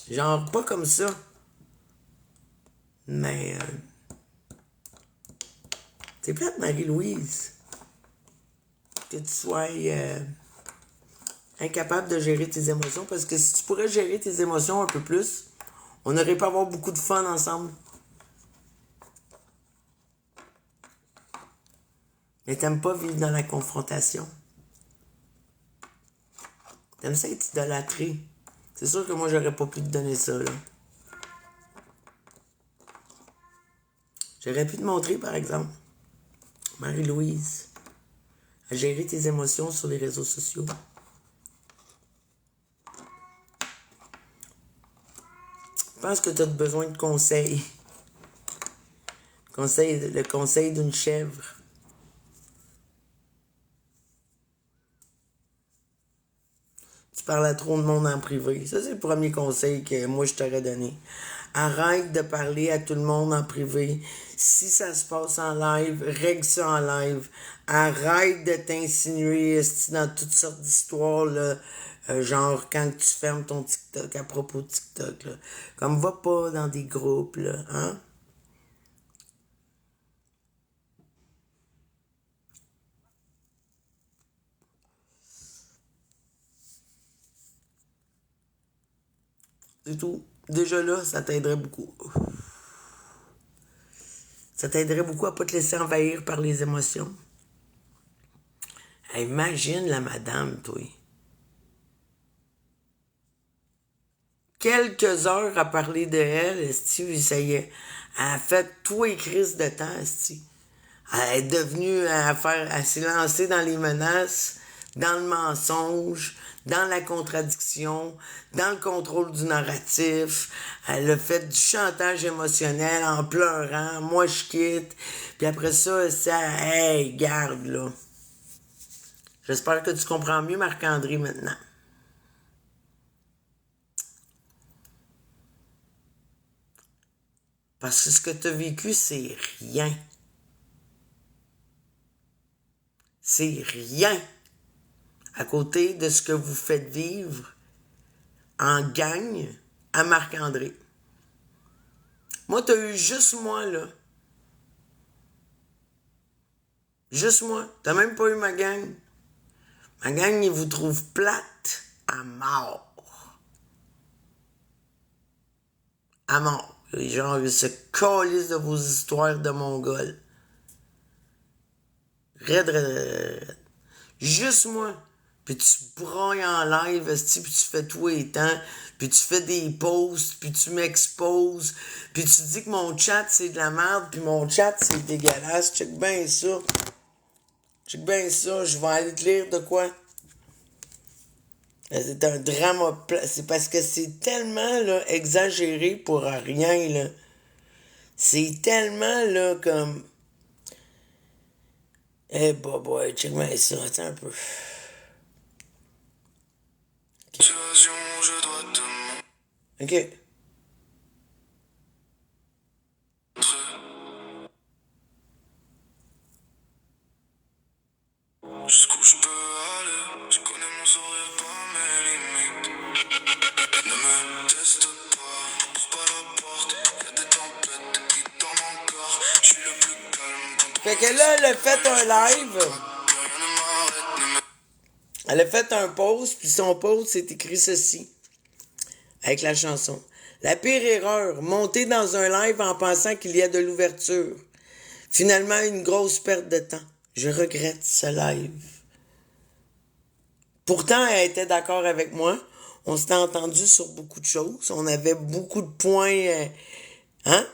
Genre, pas comme ça. Mais c'est plate, Marie-Louise, que tu sois incapable de gérer tes émotions, parce que si tu pourrais gérer tes émotions un peu plus, on aurait pu avoir beaucoup de fun ensemble. Mais t'aimes pas vivre dans la confrontation. T'aimes ça être idolâtré. C'est sûr que moi, j'aurais pas pu te donner ça, là. J'aurais pu te montrer, par exemple, Marie-Louise, à gérer tes émotions sur les réseaux sociaux. Je pense que tu as besoin de conseils. Le conseil d'une chèvre. Tu parles à trop de monde en privé. Ça, c'est le premier conseil que moi, je t'aurais donné. Arrête de parler à tout le monde en privé. Si ça se passe en live, règle ça en live. Arrête de t'insinuer dans toutes sortes d'histoires, là. Genre, quand tu fermes ton TikTok, à propos de TikTok, là. Comme, va pas dans des groupes, là, hein? C'est tout. Déjà là, ça t'aiderait beaucoup. Ça t'aiderait beaucoup à pas te laisser envahir par les émotions. Hey, imagine la madame, toi. Quelques heures à parler de elle, esti, ça y est. Elle a fait tous les crises de temps, esti. Elle est devenue elle s'est lancée dans les menaces, dans le mensonge, dans la contradiction, dans le contrôle du narratif. Elle a fait du chantage émotionnel en pleurant. Moi, je quitte. Puis après ça, hey, garde, là. J'espère que tu comprends mieux Marc-André maintenant. Parce que ce que tu as vécu, c'est rien. C'est rien à côté de ce que vous faites vivre en gang à Marc-André. Moi, t'as eu juste moi, là. Juste moi. T'as même pas eu ma gang. Ma gang, ils vous trouvent plate à mort. À mort. Les gens, ils se calissent de vos histoires de Mongols. Raide. Juste moi. Puis tu broyes en live, puis tu fais tout les temps, puis tu fais des posts, puis tu m'exposes, puis tu dis que mon chat, c'est de la merde, puis mon chat, c'est dégueulasse. Check bien ça. Je vais aller te lire de quoi. C'est un drama. C'est parce que c'est tellement là, exagéré pour rien, là. C'est tellement là comme. Eh boy, check bien ça, attends un peu. Ok. Jusqu'où je peux aller, je connais mon sourire, pas mes limites. Ne me teste pas, pousse pas la porte, y'a des tempêtes qui dans mon corps. Je suis le plus calme quand Fait que là, elle a fait un live. rien ne m'arrête. Elle a fait un post, puis son post, c'est écrit ceci. Avec la chanson. La pire erreur, monter dans un live en pensant qu'il y a de l'ouverture. Finalement, une grosse perte de temps. Je regrette ce live. Pourtant, elle était d'accord avec moi. On s'était entendu sur beaucoup de choses. On avait beaucoup de points. Hein?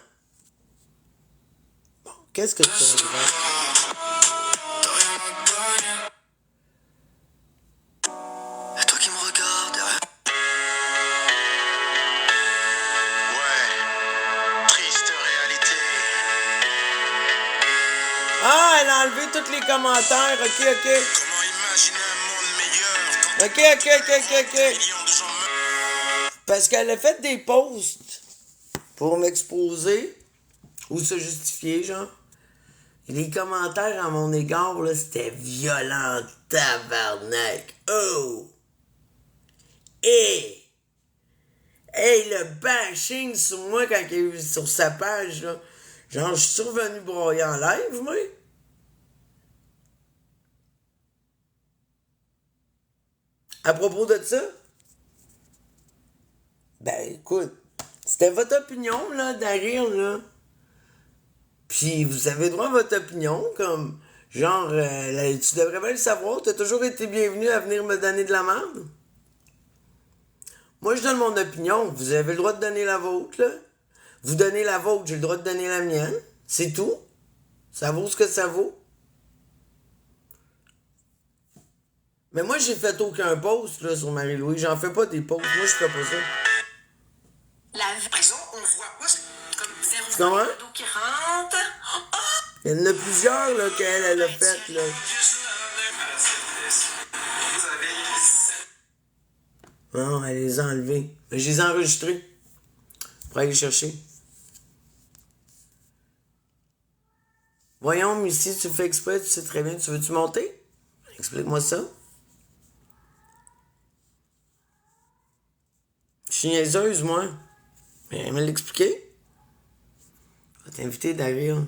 Bon, qu'est-ce que tu regrettes? Et toi qui me regardes derrière. Ouais, triste réalité. Ah, elle a enlevé tous les commentaires. OK. Comment imaginer un monde meilleur quand OK. millions de gens meurent? Parce qu'elle a fait des posts pour m'exposer ou se justifier, genre. Et les commentaires à mon égard, là, c'était violent, tabarnak. Oh! Hey, le bashing sur moi quand il est sur sa page, là. Genre, je suis revenu broyer en live, moi. À propos de ça, ben, écoute, c'était votre opinion, là, d'arrière, là. Puis vous avez droit à votre opinion, comme, genre, tu devrais bien le savoir, t'as toujours été bienvenu à venir me donner de la merde. Moi, je donne mon opinion, vous avez le droit de donner la vôtre, là. Vous donnez la vôtre, j'ai le droit de donner la mienne, c'est tout. Ça vaut ce que ça vaut. Mais moi, j'ai fait aucun post, là, sur Marie-Louise. J'en fais pas des posts, moi, je fais pas ça. La prison, on voit quoi? Comme Tu comprends? d'eau qui rentre. Il y en a plusieurs, là, qu'elle a fait, là. Non, elle les a enlevés. Mais je les ai enregistrés. Pour aller les chercher. Voyons, Missy, tu le fais exprès, tu sais très bien. Tu veux-tu monter? Explique-moi ça. Je suis niaiseuse, moi. Mais elle me l'expliquer. Je vais t'inviter, David.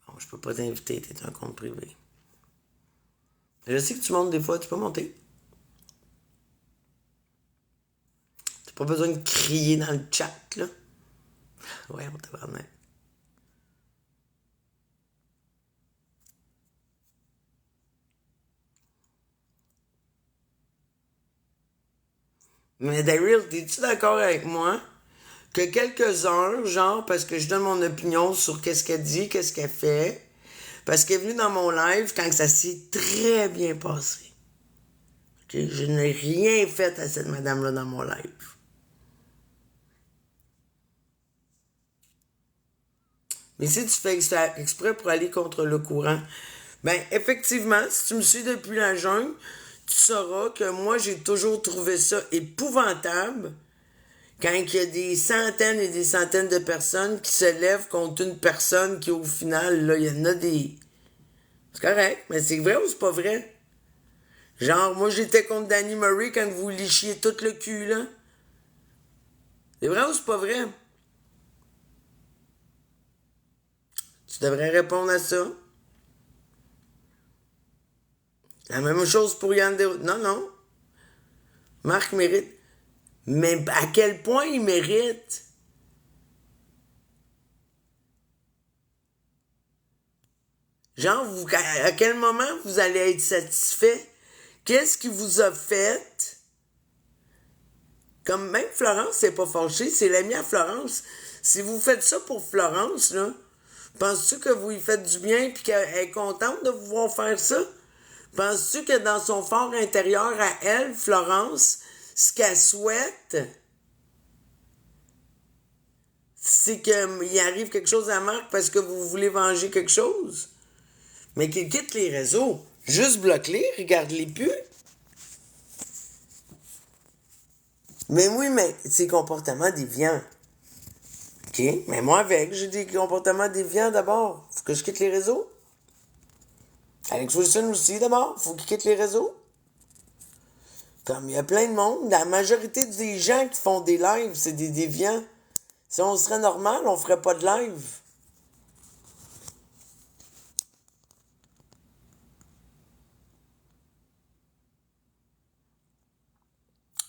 Bon, je peux pas t'inviter, t'es un compte privé. Je sais que tu montes des fois, tu peux monter. pas besoin de crier dans le chat, là. Ouais, on tabarnak. Mais Daryl, t'es-tu d'accord avec moi que quelques heures, genre, parce que je donne mon opinion sur qu'est-ce qu'elle dit, qu'est-ce qu'elle fait, parce qu'elle est venue dans mon live quand ça s'est très bien passé. OK? Je n'ai rien fait à cette madame-là dans mon live. Mais si tu fais exprès pour aller contre le courant, ben effectivement, si tu me suis depuis la jungle, tu sauras que moi, j'ai toujours trouvé ça épouvantable quand il y a des centaines et des centaines de personnes qui se lèvent contre une personne qui, au final, là, il y en a des... C'est correct, mais c'est vrai ou c'est pas vrai? Genre, moi, j'étais contre Danny Murray quand vous lichiez tout le cul, là. C'est vrai ou c'est pas vrai? Tu devrais répondre à ça. La même chose pour Yann Desrosiers. Non, non. Marc mérite. Mais à quel point il mérite? Genre, à quel moment vous allez être satisfait? Qu'est-ce qui vous a fait? Comme même Florence, c'est pas fâché, c'est l'ami à Florence. Si vous faites ça pour Florence, là, penses-tu que vous lui faites du bien et qu'elle est contente de vous voir faire ça? Penses-tu que dans son fort intérieur à elle, Florence, ce qu'elle souhaite, c'est qu'il arrive quelque chose à Marc parce que vous voulez venger quelque chose? Mais qu'il quitte les réseaux. Juste bloque-les, regarde-les plus. Mais oui, mais c'est comportements déviants. OK? Mais moi, j'ai des comportements déviants d'abord. Faut que je quitte les réseaux. Alex Wilson aussi, d'abord. Faut qu'il quitte les réseaux. Comme il y a plein de monde, la majorité des gens qui font des lives, c'est des déviants. Si on serait normal, on ferait pas de live.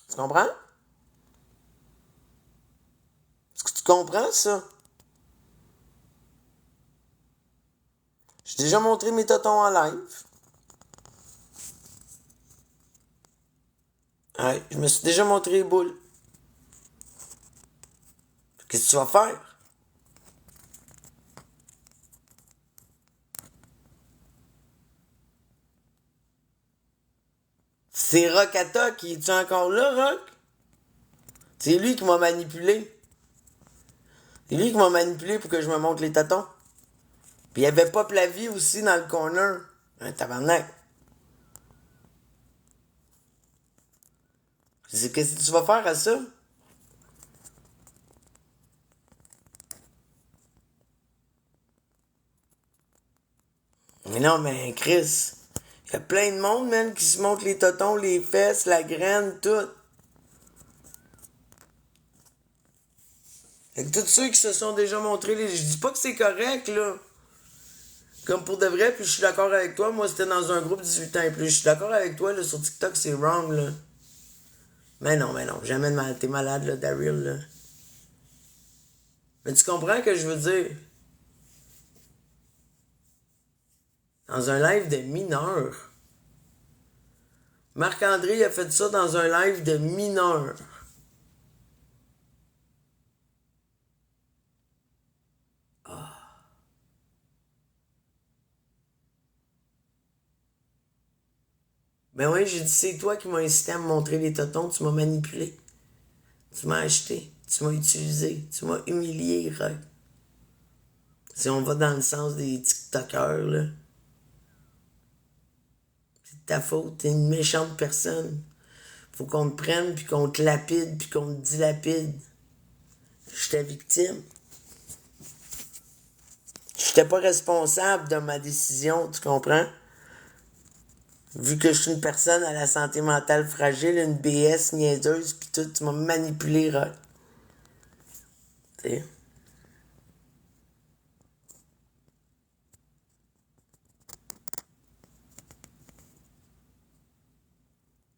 Tu comprends? Est-ce que tu comprends ça? J'ai déjà montré mes totons en live. Ouais, je me suis déjà montré les boules. Qu'est-ce que tu vas faire? C'est Rockata qui est-tu encore là, Rock? C'est lui qui m'a manipulé. C'est lui qui m'a manipulé pour que je me montre les tâtons. Puis il y avait Pop la vie aussi dans le corner. Un tabarnak. Qu'est-ce que tu vas faire à ça? Mais non, mais Chris, il y a plein de monde, man, qui se montre les totons, les fesses, la graine, tout. Fait que tous ceux qui se sont déjà montrés, je dis pas que c'est correct, là. Comme pour de vrai, puis je suis d'accord avec toi, moi c'était dans un groupe 18 ans et plus. Je suis d'accord avec toi, là, sur TikTok, c'est wrong, là. Mais non, jamais de malade. T'es malade, là, Daryl, là. Mais tu comprends que je veux dire? Dans un live de mineur. Marc-André a fait ça dans un live de mineur. Ben oui, j'ai dit, c'est toi qui m'as incité à me montrer les totons, tu m'as manipulé. Tu m'as acheté, tu m'as utilisé, tu m'as humilié, Rock. Si on va dans le sens des TikTokers, là. C'est de ta faute, t'es une méchante personne. Faut qu'on te prenne, puis qu'on te lapide, puis qu'on te dilapide. J'étais victime. J'étais pas responsable de ma décision, tu comprends? Vu que je suis une personne à la santé mentale fragile, une BS niaiseuse, pis tout, tu m'as manipulé, Rock. T'sais?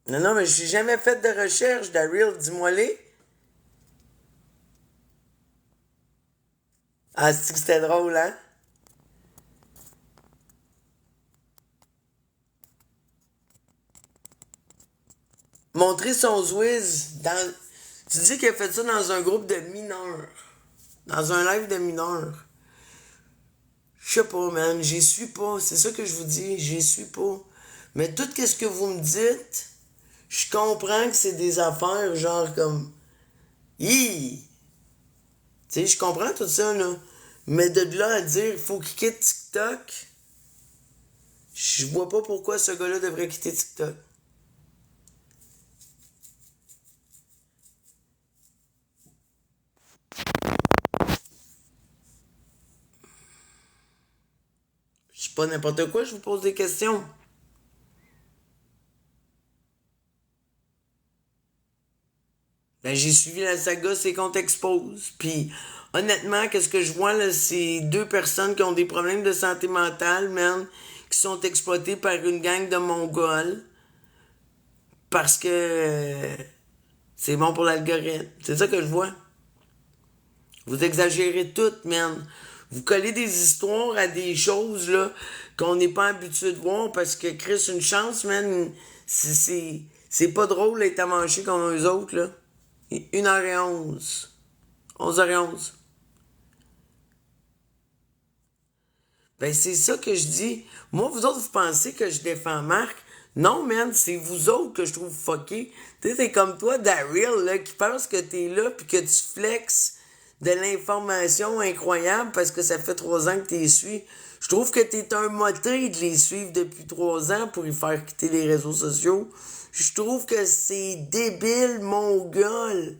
Non, mais j'ai jamais fait de recherche, Daryl, dis-moi-les. Ah, c'est que c'était drôle, hein? Montrer son Zwiz dans... Tu dis qu'il a fait ça dans un groupe de mineurs. Dans un live de mineurs. Je sais pas, man. J'y suis pas. C'est ça que je vous dis. J'y suis pas. Mais tout ce que vous me dites, je comprends que c'est des affaires genre comme... Hi! Tu sais, je comprends tout ça, là. Mais de là à dire il faut qu'il quitte TikTok, je vois pas pourquoi ce gars-là devrait quitter TikTok. Je suis pas n'importe quoi, je vous pose des questions. Ben, j'ai suivi la saga C'est qu'on t'expose. Puis, honnêtement, qu'est-ce que je vois, là, c'est deux personnes qui ont des problèmes de santé mentale, man, qui sont exploitées par une gang de Mongols. Parce que c'est bon pour l'algorithme. C'est ça que je vois. Vous exagérez tout, man. Vous collez des histoires à des choses, là, qu'on n'est pas habitué de voir parce que Chris, une chance, man, c'est pas drôle d'être à manger comme eux autres, là. 1h11. 11h11. Ben, c'est ça que je dis. Moi, vous autres, vous pensez que je défends Marc? Non, man, c'est vous autres que je trouve fucké. Tu sais, t'es comme toi, Daryl, là, qui pense que t'es là pis que tu flexes de l'information incroyable parce que ça fait 3 ans que t'es suis. Je trouve que t'es un moté de les suivre depuis 3 ans pour y faire quitter les réseaux sociaux. Je trouve que c'est débile, mongol.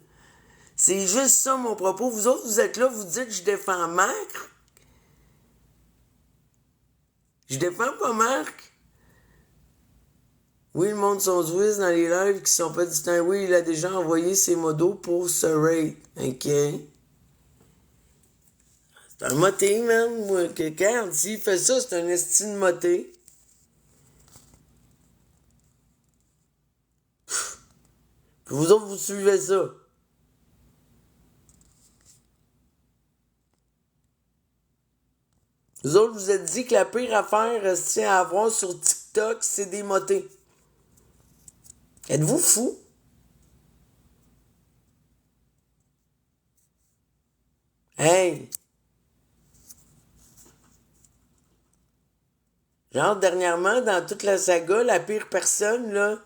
C'est juste ça, mon propos. Vous autres, vous êtes là, vous dites que je défends Marc. Je défends pas Marc. Oui, le monde sont Zwiz dans les lives qui sont pas distincts. Oui, il a déjà envoyé ses modos pour ce raid. OK. C'est un moté, man. Moi, quelqu'un, s'il fait ça, c'est un estime moté. Puis vous autres, vous suivez ça. Vous autres, vous êtes dit que la pire affaire à avoir sur TikTok, c'est des motés. Êtes-vous fous? Hey! Genre, dernièrement, dans toute la saga, la pire personne, là,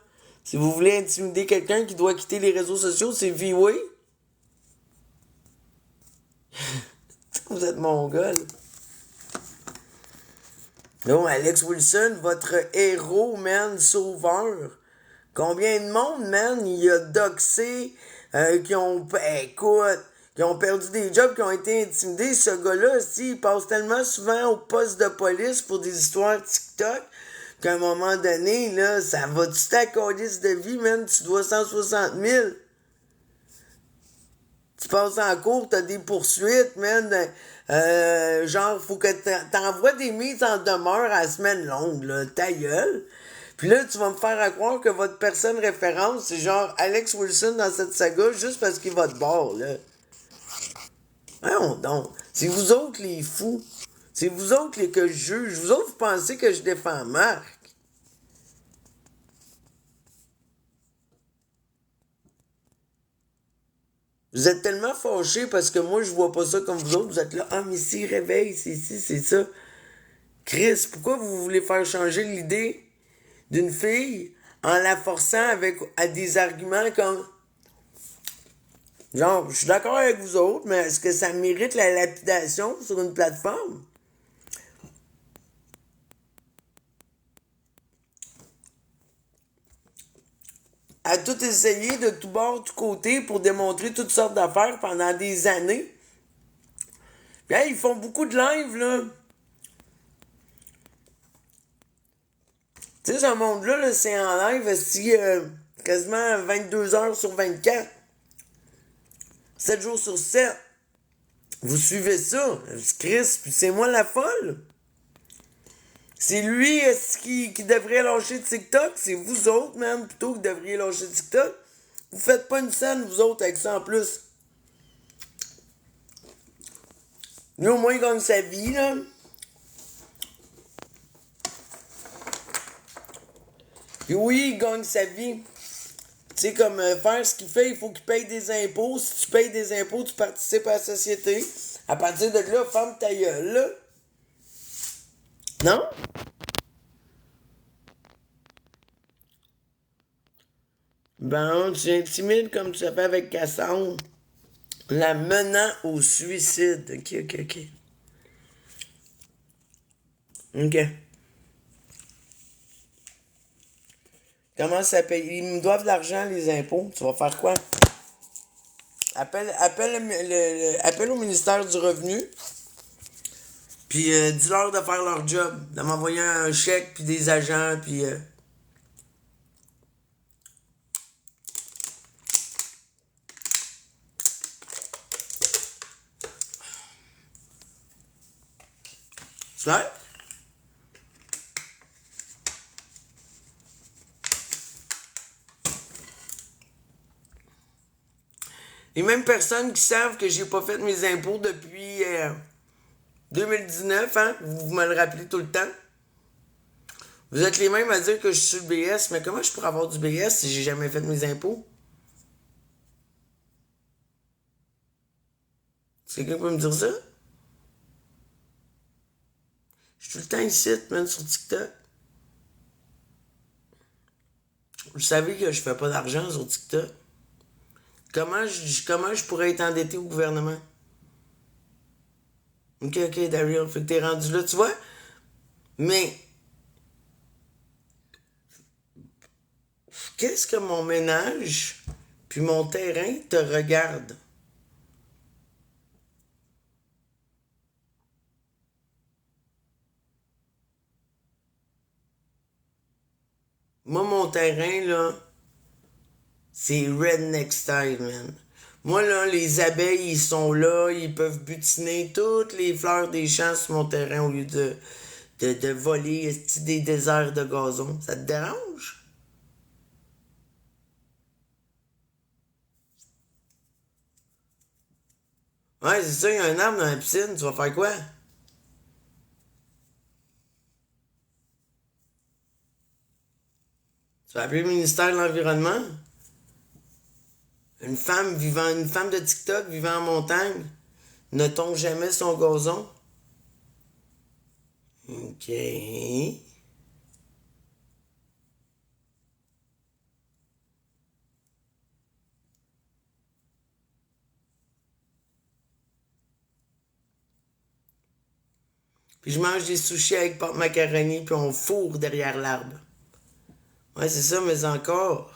si vous voulez intimider quelqu'un qui doit quitter les réseaux sociaux, c'est V-Way. Vous êtes mongol. Non, Alex Wilson, votre héros, man, sauveur. Combien de monde, man, il a doxé, qui ont perdu des jobs, qui ont été intimidés. Ce gars-là, il passe tellement souvent au poste de police pour des histoires TikTok qu'à un moment donné, là, ça va-tu ta calice de vie, man? Tu dois 160 000. Tu passes en cours, t'as des poursuites, man. Genre, faut que t'envoies des mises en demeure à la semaine longue, là. Ta gueule. Puis là, tu vas me faire croire que votre personne référence, c'est genre Alex Wilson dans cette saga juste parce qu'il va de bord, là. Voyons donc. C'est vous autres les fous. C'est vous autres les que je juge. Vous autres, vous pensez que je défends Marc. Vous êtes tellement fâchés parce que moi, je vois pas ça comme vous autres. Vous êtes là, ah, mais si, réveille, c'est ci, c'est ça. Chris, pourquoi vous voulez faire changer l'idée d'une fille en la forçant à des arguments comme... Genre, je suis d'accord avec vous autres, mais est-ce que ça mérite la lapidation sur une plateforme? À tout essayer de tout bord, tout côté pour démontrer toutes sortes d'affaires pendant des années. Puis, hey, ils font beaucoup de live, là. Tu sais, ce monde-là, là, c'est en live, quasiment 22 heures sur 24. 7 jours sur 7. Vous suivez ça. Chris, puis c'est moi la folle. C'est lui qui devrait lâcher TikTok. C'est vous autres, man, plutôt que devriez lâcher TikTok. Vous faites pas une scène, vous autres, avec ça en plus. Lui, au moins, il gagne sa vie, là. Puis oui, il gagne sa vie. Tu sais, comme faire ce qu'il fait, il faut qu'il paye des impôts. Si tu payes des impôts, tu participes à la société. À partir de là, ferme ta gueule, là. Non? Bon, tu intimides comme tu as fait avec Cassandre. La menant au suicide. OK. OK. Comment ça paye? Ils me doivent de l'argent, les impôts. Tu vas faire quoi? Appelle au ministère du Revenu. Puis dis-leur de faire leur job. De m'envoyer un chèque, puis des agents, puis... C'est clair? Les mêmes personnes qui savent que j'ai pas fait mes impôts depuis 2019, hein? Vous me le rappelez tout le temps. Vous êtes les mêmes à dire que je suis sur le BS, mais comment je pourrais avoir du BS si j'ai jamais fait mes impôts? Est-ce que quelqu'un peut me dire ça? Je suis tout le temps ici, man, sur TikTok. Vous savez que je fais pas d'argent sur TikTok. Comment je pourrais être endetté au gouvernement? OK, Daryl, fait que t'es rendu là, tu vois? Mais, qu'est-ce que mon ménage puis mon terrain te regardent? Moi, mon terrain, là, c'est redneck style, man. Moi, là, les abeilles, ils sont là, ils peuvent butiner toutes les fleurs des champs sur mon terrain au lieu de voler des déserts de gazon. Ça te dérange? Ouais, c'est ça, il y a un arbre dans la piscine, tu vas faire quoi? Tu vas appeler le ministère de l'Environnement? Une femme de TikTok vivant en montagne ne tombe jamais son gazon? OK. Puis je mange des sushis avec pâte macaroni, puis on fourre derrière l'arbre. Ouais, c'est ça, mais encore.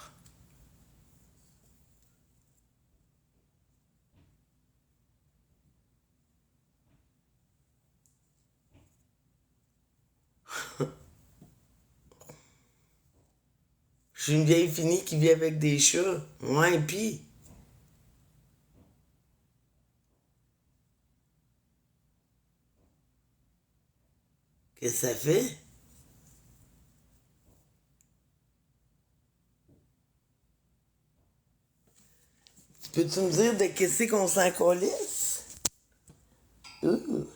Je suis une vieille finie qui vit avec des chats. Ouais, pis. Qu'est-ce que ça fait? Peux-tu me dire de qu'est-ce qu'on s'en calisse? Ouh.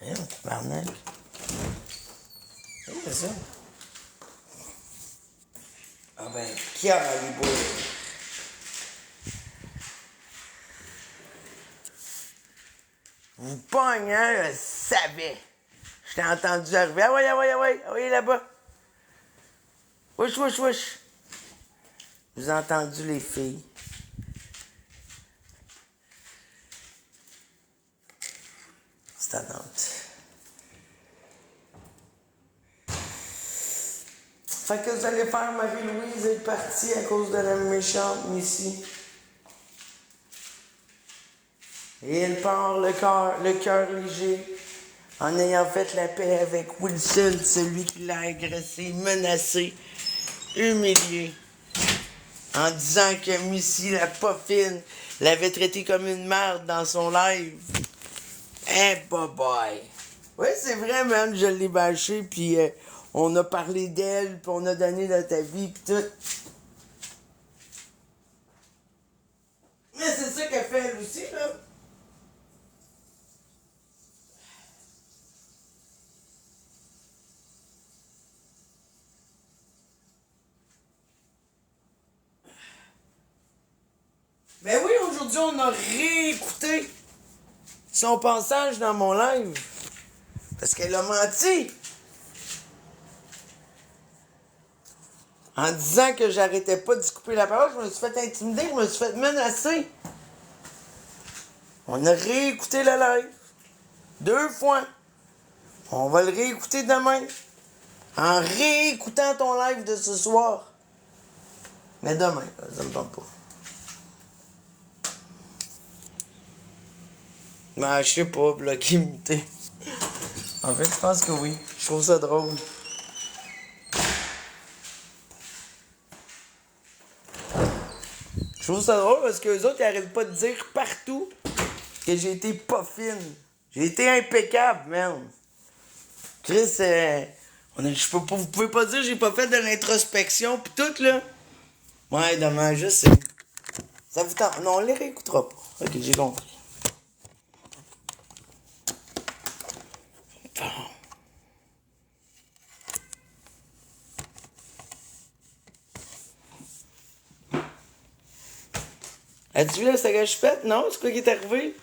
Hein, tabarnak. C'est ça. Ah ben, qui a les boys? Vous pogne, hein, je savais. Je t'ai entendu arriver. Ah ouais, là-bas. Wesh. Vous avez entendu les filles. C'est tannante. Fait que vous allez faire Marie-Louise est partie à cause de la méchante Missy. Et elle part le cœur léger en ayant fait la paix avec Wilson, celui qui l'a agressé, menacé, humilié. En disant que Missy, la poffine, l'avait traité comme une merde dans son live. Eh, bye. Ouais, c'est vrai, man, je l'ai bâché, puis On a parlé d'elle, puis on a donné de ta vie, puis tout. Mais c'est ça qu'elle fait elle aussi, là. Ben oui, aujourd'hui, on a réécouté son passage dans mon live. Parce qu'elle a menti. En disant que j'arrêtais pas de couper la parole, je me suis fait intimider, je me suis fait menacer. On a réécouté le live. 2 fois. On va le réécouter demain. En réécoutant ton live de ce soir. Mais demain, ça me tente pas. Ben, je sais pas, bloquer, muter. En fait, je pense que oui. Je trouve ça drôle. Je trouve ça drôle parce qu'eux autres, ils arrêtent pas de dire partout que j'ai été pas fine. J'ai été impeccable, man. Chris, vous pouvez pas dire que j'ai pas fait de l'introspection pis tout, là. Ouais, dommage, je sais. Ça vous tente. Non, on les réécoutera pas. Ok, j'ai compris. Bon. As-tu vu la saga Choupette? Non? C'est quoi qui est arrivé?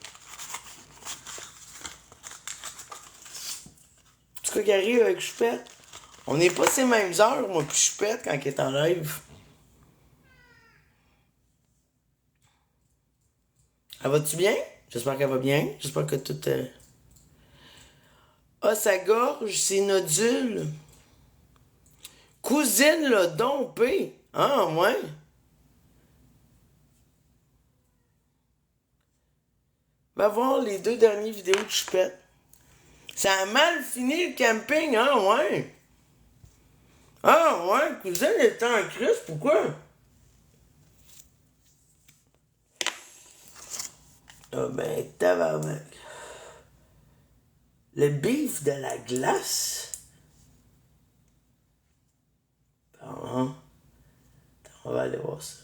C'est quoi qui arrive avec Choupette? On n'est pas ces mêmes heures, moi, puis Choupette, quand il est en live. Elle va-tu bien? J'espère qu'elle va bien. J'espère que tout... Ah, sa gorge, ses nodules. Cousine l'a dompé. Ah, ouais. Va voir les 2 dernières vidéos de Choupette. Ça a mal fini le camping, hein, ouais. Ah, ouais, cousine était en crise, pourquoi? Ah, ben, tabarnak. Le beef de la glace. Bon, on va aller voir ça.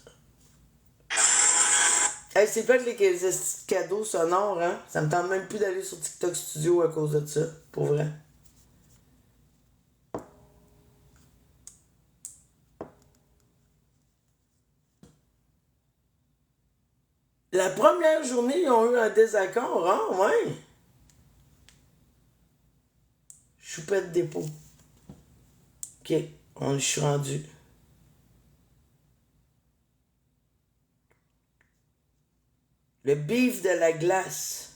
Hey, c'est pas que les cadeaux sonores, hein? Ça me tente même plus d'aller sur TikTok Studio à cause de ça, pour vrai. La première journée, ils ont eu un désaccord, hein? Ouais. Choupette dépôt. Ok, je suis rendu. Le beef de la glace.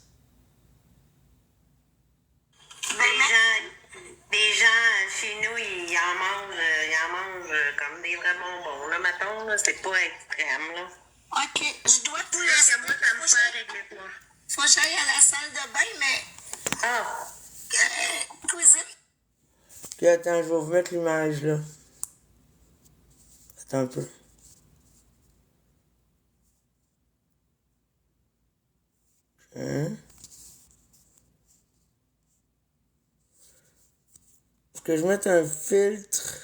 Des gens chez nous, ils en mangent comme des vrais bonbons. Là, mettons, là, c'est pas extrême, là. OK, je dois te laisser. Moi, ça me fait régler toi. Faut que j'aille à la salle de bain, mais... Ah! Cousine? Puis attends, je vais vous mettre l'image, là. Attends un peu. Hein? Faut que je mette un filtre.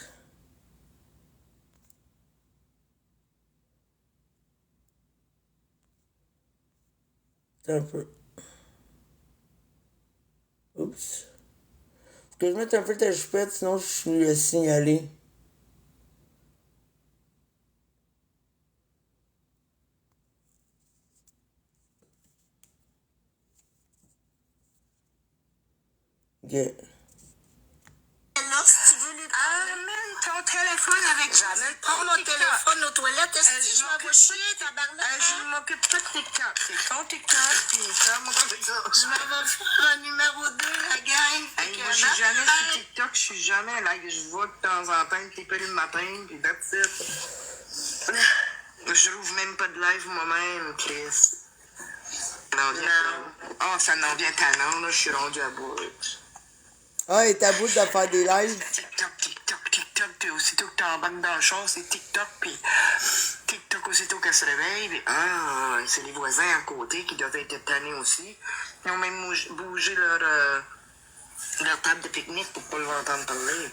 Attends un peu. Oups. Faut que je mette un filtre à Choupette, sinon je suis signalé. Ok. Là, si tu veux lui parler. Amène ton téléphone avec moi. J'amène pas mon téléphone aux toilettes. Est-ce que je je m'en vais m'occupe chier, tabarnak? Je m'occupe pas de TikTok. C'est ton TikTok, puis ça m'occupe de ça. Je m'en vais faire un numéro 2, la gang. Hey, moi, je suis jamais sur TikTok, je suis jamais là. Je vois de temps en temps tes pelus le matin, puis that's it. Je rouvre même pas de live moi-même, Chris. Non. Oh, ça n'en vient tannant, là, je suis rendu à bout. Ah, et t'as bout de faire des lives. TikTok, aussitôt que t'embarques dans le char, c'est TikTok, puis TikTok aussitôt qu'elle se réveille, puis c'est les voisins à côté qui doivent être tannés aussi. Ils ont même bougé leur table de pique-nique pour pas l'entendre parler.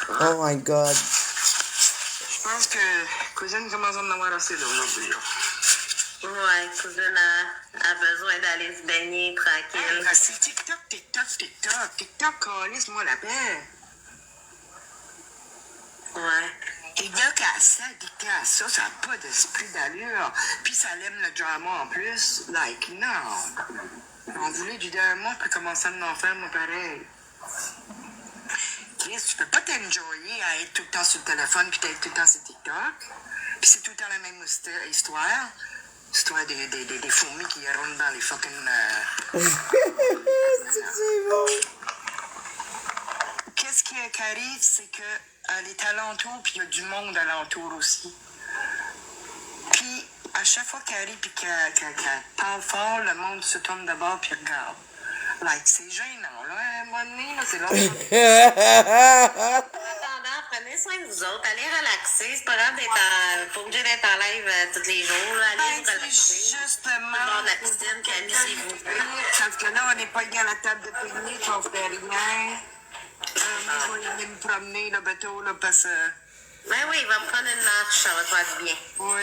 Oh my God. Je pense que cousine commence à en avoir assez d'aujourd'hui. Là. Ouais, cousine a besoin d'aller se baigner tranquille. Ah, c'est TikTok, TikTok, TikTok. TikTok, calisse-moi la paix. Ouais. Et gars qu'à ça, ça n'a pas d'esprit d'allure. Puis ça aime le drama en plus. Like, non. On voulait du drama puis commencer à en faire, moi, pareil. Chris, tu peux pas t'enjoyer à être tout le temps sur le téléphone puis d'être tout le temps sur TikTok. Puis c'est tout le temps la même histoire. L'histoire des fourmis qui rentrent dans les fucking... C'est bon. Qu'est-ce qui arrive, c'est que elle est alentour, puis il y a du monde alentour aussi. Puis, à chaque fois qu'elle arrive et qu'elle parle fort, le monde se tourne d'abord puis regarde. Like, c'est gênant, là. À un moment donné, là, c'est longtemps. En attendant, prenez soin de vous autres. Allez relaxer. C'est pas grave d'être pas obligé d'être en live tous les jours. Là. Allez vous relaxer. Justement. Au bord de la piscine, puis amusez-vous. Parce que là, on n'est pas à la table de pique-nique, on fait rien. Moi, je vais aller me promener, le bateau, là, parce que... Ben oui, il va prendre une marche, ça va te faire du bien. Oui.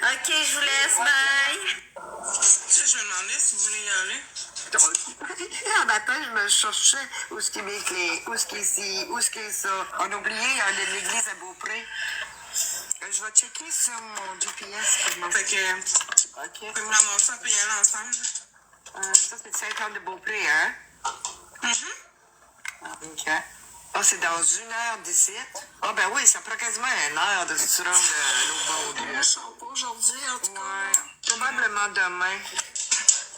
Ok, je vous laisse. Bye. Ça, je me demandais si vous voulez y aller. Un matin, je me cherchais où est-ce qu'il est où est-ce qu'il est ci, où est-ce qu'il est ça. On a oublié l'église à Beaupré. Je vais checker sur mon GPS. Fait que... OK. On peut me la montrer, on peut y aller ensemble. Ça, c'est Saint-Anne de Beaupré, hein? OK. Ah, c'est dans 1 heure d'ici. Ah, ben oui, ça prend quasiment 1 heure de se rendre à l'autre bord du... Je sens pas aujourd'hui, en tout cas. Ouais. Probablement demain.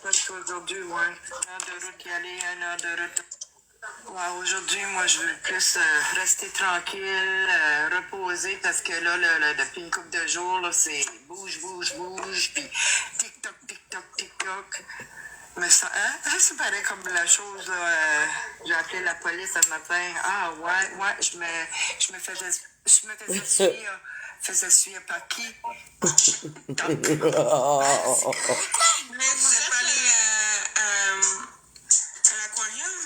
Parce qu'aujourd'hui, ouais. 1 heure de route y aller, 1 heure de route. Ouais, aujourd'hui, moi, je veux plus rester tranquille, reposer, parce que là, depuis une couple de jours, là, c'est bouge, puis TikTok, TikTok, TikTok. Mais ça, hein, c'est pareil comme la chose, là, j'ai appelé la police ce matin. Ah, ouais, je me faisais suivre par qui? Mais vous êtes pas allé à l'aquarium?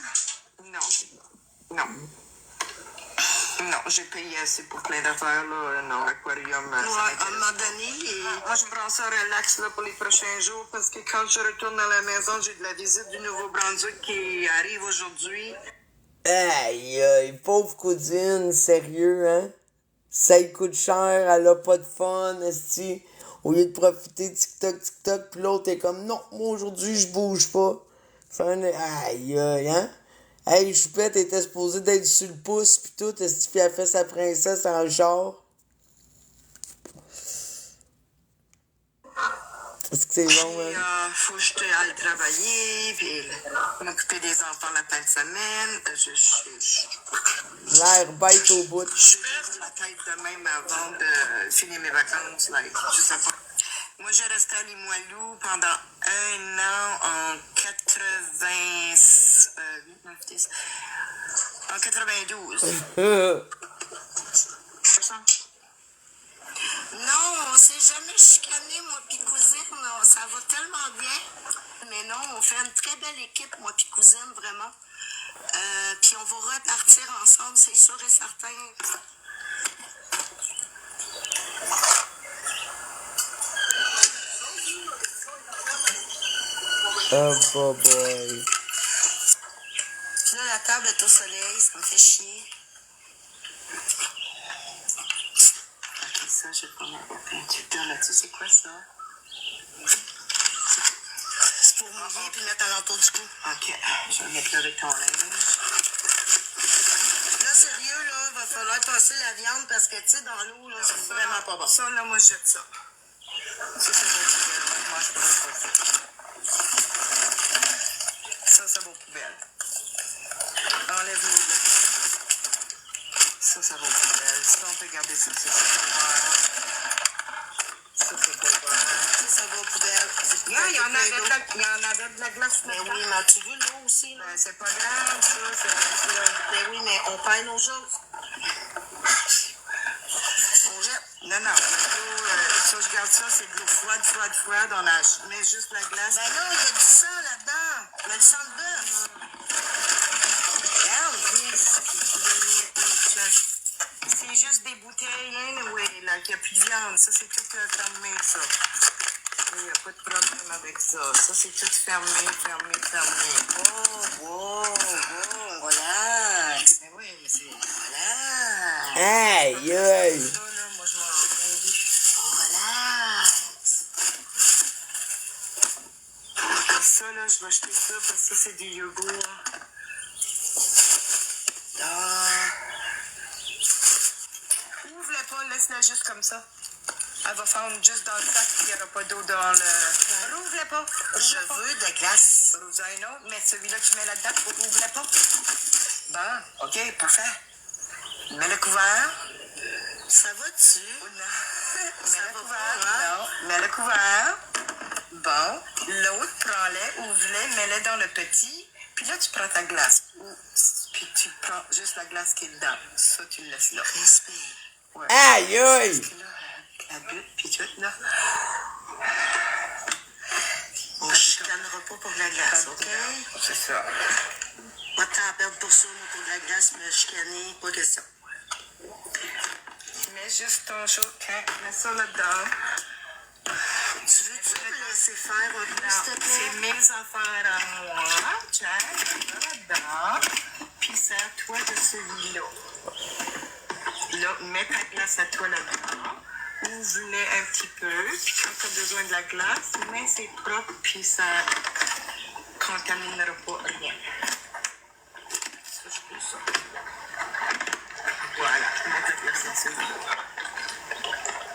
Non. Non, j'ai payé assez pour plein d'affaires, là. Non, l'aquarium, Ouais, à un moment donné, moi, je me prends ça relax, là, pour les prochains jours, parce que quand je retourne à la maison, j'ai de la visite du Nouveau-Brunswick qui arrive aujourd'hui. Aïe, aïe, pauvre cousine, sérieux, hein? Ça y coûte cher, elle a pas de fun, esti. Au lieu de profiter de TikTok, pis l'autre est comme, non, moi aujourd'hui, je bouge pas. Aïe, aïe, hein? Hey, Choupette était supposée d'être sur le pouce pis tout, esti, pis elle fait sa princesse en char. Est-ce que c'est bon, Puis, hein? faut que je aille travailler, puis m'occuper des enfants la fin de semaine. L'air bête au bout. Je suis la tête de même avant de finir mes vacances, là, juste après. Moi, j'ai resté à Limoilou pendant 1 an en 92. non, on s'est jamais chicané, moi pis cousine. Ça va tellement bien. Mais non, on fait une très belle équipe, moi pis cousine, vraiment. Puis on va repartir ensemble, c'est sûr et certain. Oh boy. Là, la table est au soleil, ça me fait chier. Ok, ça, j'ai pas mon peinture là-dessus. C'est quoi ça? C'est pour mouiller puis mettre à l'entour du cou. Ok, je vais mettre avec ton linge. Là, sérieux, là, va falloir passer la viande parce que, tu sais, dans l'eau, là, c'est vraiment pas bon. Ça, là, moi, je jette ça. Ça, c'est vos poubelles. Moi, je pourrais pas ça. Ça, c'est vos poubelles. Enlève-nous de là. Ça, c'est vos poubelles. Ça, on peut garder ça, c'est ça. Ça, c'est pour voir. Ça va aux poubelles. Il y en avait de la glace Mais là-dedans. oui, mais as-tu vu l'eau aussi, là? Ben, c'est pas grave, ça. C'est là. Ben oui, mais on paye nos choses. On jette. Non, l'eau, ça, je garde ça, c'est de l'eau froide. On met juste la glace. Ben non, il y a du sang là-dedans. Il y a le sang de bœuf. Regarde, c'est juste des bouteilles, anyway, là, qu'il n'y a plus de viande. Ça, c'est tout fermé, ça. Il n'y a pas de problème avec ça. Ça, c'est tout fermé. Oh, wow. Relax. Mais oui, mais c'est... Relax. Aïe, aïe. Ça, là, moi, je m'en vais. Relax. Ça, là, je vais acheter ça parce que ça, c'est du yogourt. Ouvre-la pas, laisse-la juste comme ça. Elle va fondre juste dans le sac, puis il n'y aura pas d'eau dans le... Rouvre-la pas. Je veux de la glace. Rouvre un autre, mais celui-là que tu mets là-dedans, ouvre-la pas. Bon, OK, parfait. Mets le couvert. Ça va-tu? Non. Ça Mets le va couvert. pas, hein? Non. Mets le couvert. Bon. L'autre, prends-le, ouvre-le, mets-le dans le petit. Puis là, tu prends ta glace. Puis tu prends juste la glace qui est dedans. Ça, tu le laisses là. Respire. Ouais. Aïe, aïe. Parce que là, la butte, puis tout, là. On ne chicanera pas pour de la glace, OK? C'est ça. Pas de temps à perdre pour ça, moi, pour de la glace, me chicaner, pas question. Mets juste ton chaud, mets ça là-dedans. Tu veux-tu me laisser faire un peu, s'il te plaît? C'est mes affaires à moi. Tiens, mets ça là-dedans. Puis sers-toi de celui-là. Là, mets ta glace à toi là-dedans. Ouvre-les un petit peu. Puis quand tu as besoin de la glace, mets c'est propre, puis ça contaminera pas rien. Ça, je peux ça. Voilà, mets ta glace à celui-là.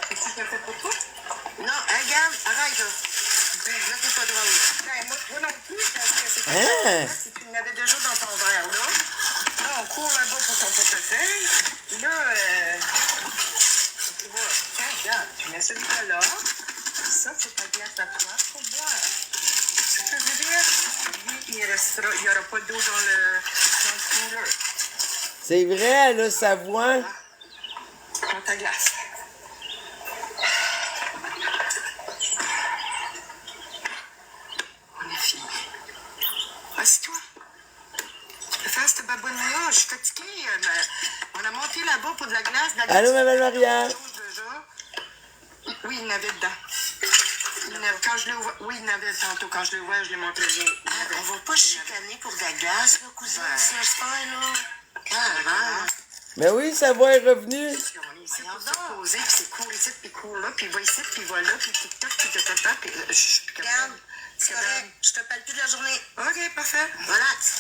Qu'est-ce que tu as fait pour toi? Non, regarde, arrête, là. Là, t'es pas drôle. Ben, moi non plus, parce que c'est Hein? si tu en avais déjà dans ton verre, là. Là, on court là-bas pour ton portefeuille. Là, tu vois, tiens, regarde, tu mets celui-là là. Ça, c'est ta glace à toi pour boire. C'est ce que je veux dire? Lui, il n'y aura pas d'eau dans le cooler. C'est vrai, là, sa voix. Prends ta glace. On est fini. Assieds-toi. Tu peux faire cette baboune-là. Je suis fatiguée. On a monté là-bas pour de la glace. Allô, Maman Maria? Oui, il y en avait dedans. Quand je l'ai ouvert, oui, il y en avait tantôt. Quand je l'ai ouvert, je l'ai montré. On va pas chicaner pour de la glace, là, cousine, si j'espère, là. Ah, Mais oui, sa voix est revenue. C'est pour se poser, puis c'est court ici, puis court là, puis il va ici, puis il va là, puis tic-tac, puis tata, puis je suis plus capable. regarde, c'est correct. Je te parle plus de la journée. OK, parfait. Relax.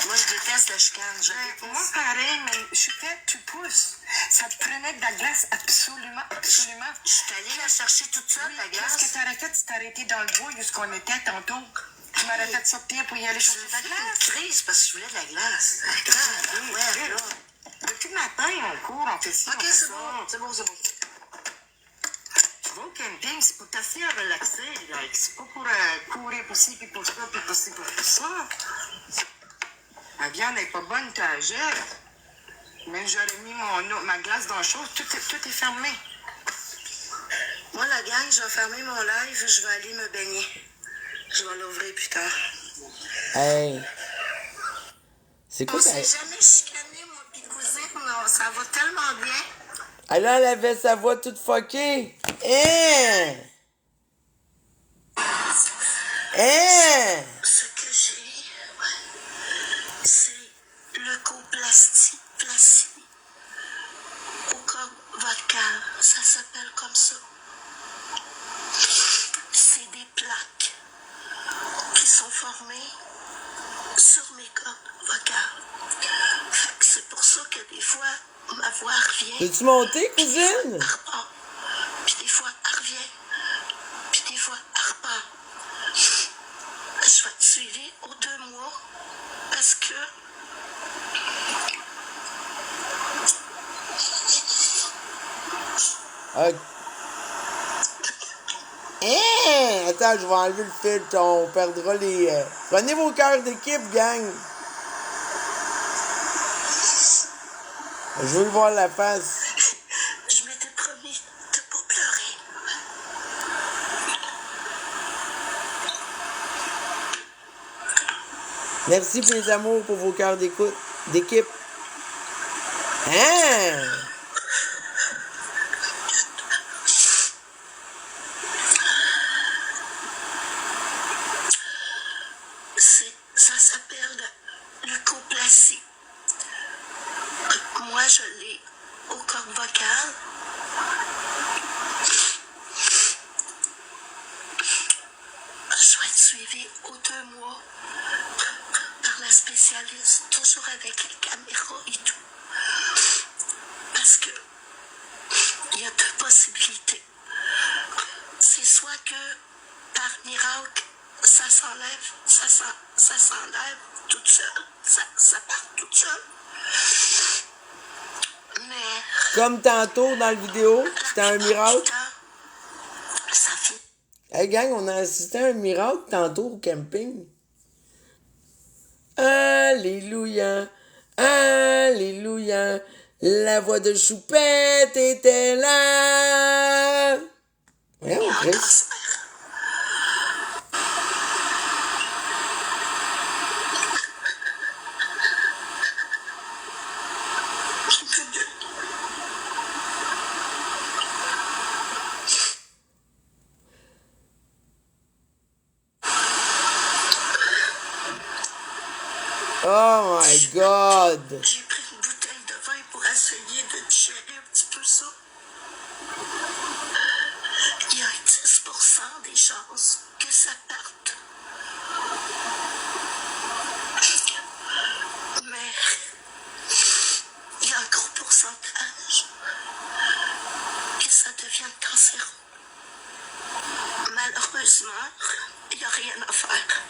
Moi, je déteste la chicane. Je déteste. Moi, pareil, mais je suis faite, tu pousses. Ça te prenait de la glace, absolument. Je suis allée la chercher toute seule, la glace. Qu'est-ce que tu aurais fait si t'arrêtais dans le bois où on était tantôt? Tu m'aurais fait sortir pour y aller chercher de la glace. Une crise parce que je voulais de la glace. Attends, ouais, là. Depuis le matin, on court, on fait ci, OK, on fait c'est ça. bon, c'est bon, c'est bon. Tu vas au camping, c'est pour t'asseoir à relaxer, like. C'est pas pour courir pour ci, puis pour ça, puis pour ci, puis pour ça. La viande n'est pas bonne, tu la jettes. Mais j'aurais mis ma glace dans la chose, tout est fermé. Moi, la gang, je vais fermer mon live, je vais aller me baigner. Je vais l'ouvrir plus tard. Hey. C'est quoi On ça? s'est jamais chicané, moi pis cousine, non, ça va tellement bien. Alors, elle avait sa voix toute fuckée. Hein? Hein? Ce que j'ai, c'est le coplastie placide au corps vocal. Ça s'appelle comme ça. C'est des plaques qui sont formées sur mes cordes vocales. Fait que c'est pour ça que des fois, ma voix revient. Peux-tu monter, cousine? Elle repart. Puis des fois, elle revient. Puis des fois, elle repart. Je vais te suivre aux 2 mois parce que Ok. Hein? Attends, je vais enlever le filtre. On perdra les... Prenez vos cœurs d'équipe, gang. Je veux le voir la face. je m'étais promis de pas pleurer. Merci, mes amours, pour vos cœurs d'écoute. d'équipe. Hein? Ça s'appelle le coplacie. Moi, je l'ai aux cordes vocales. Je vais être suivie aux 2 mois par la spécialiste, toujours avec les caméras et tout. Parce que il y a 2 possibilités. C'est soit que par miracle, ça s'enlève, ça s'enlève toute seule. Ça part toute seule. Mais Comme tantôt dans la vidéo, c'était un miracle. ça finit. Hey gang, on a assisté à un miracle tantôt au camping. Alléluia, Alléluia, la voix de Choupette était là. Voyons, Chris. Oh my God. J'ai pris une bouteille de vin pour essayer de digérer un petit peu ça. Il y a 10% des chances que ça parte. Mais il y a un gros pourcentage que ça devienne cancéreux. Malheureusement, il n'y a rien à faire.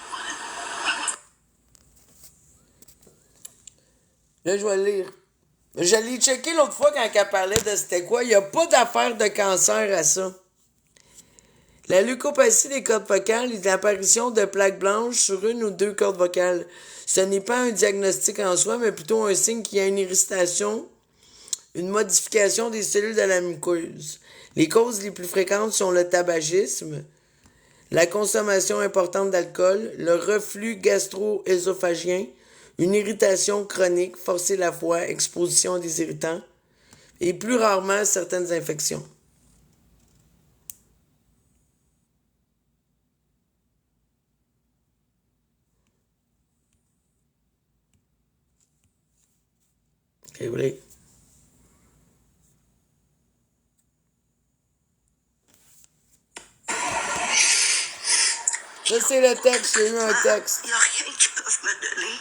Là, je vais le lire. Je l'ai checké l'autre fois quand elle parlait de c'était quoi. Il n'y a pas d'affaire de cancer à ça. La leucopathie des cordes vocales est l'apparition de plaques blanches sur une ou 2 cordes vocales. Ce n'est pas un diagnostic en soi, mais plutôt un signe qu'il y a une irritation, une modification des cellules de la muqueuse. Les causes les plus fréquentes sont le tabagisme, la consommation importante d'alcool, le reflux gastro-œsophagien, une irritation chronique, forcer la foi, exposition à des irritants, et plus rarement certaines infections. Ok, vous voulez? Ça, c'est le texte. J'ai eu un texte. Il n'y a rien qu'ils peuvent me donner.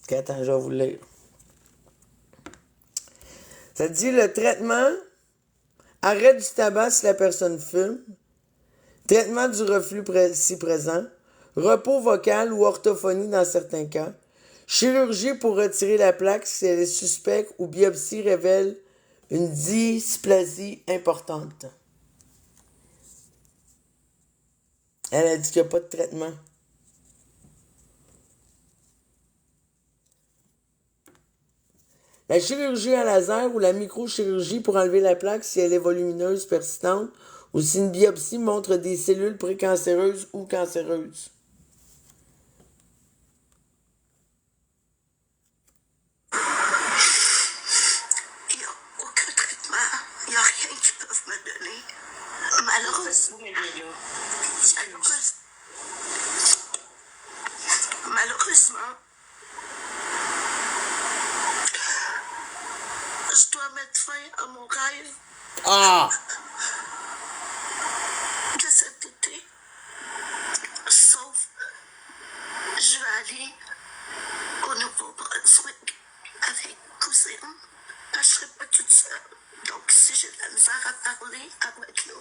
Ok, attends, je vais vous le lire. Ça dit le traitement, arrêt du tabac si la personne fume, traitement du reflux si présent, repos vocal ou orthophonie dans certains cas, chirurgie pour retirer la plaque si elle est suspecte ou biopsie révèle une dysplasie importante. Elle a dit qu'il n'y a pas de traitement. La chirurgie à laser ou la microchirurgie pour enlever la plaque si elle est volumineuse, persistante, ou si une biopsie montre des cellules précancéreuses ou cancéreuses. Il n'y a aucun traitement. Il n'y a rien qu'ils peuvent me donner. Malheureusement, je dois mettre fin à mon rêve Ah! de cet été. Sauf, je vais aller au Nouveau-Brunswick avec cousine. Je ne serai pas toute seule. Donc, si j'ai de la misère à parler, elle va être là.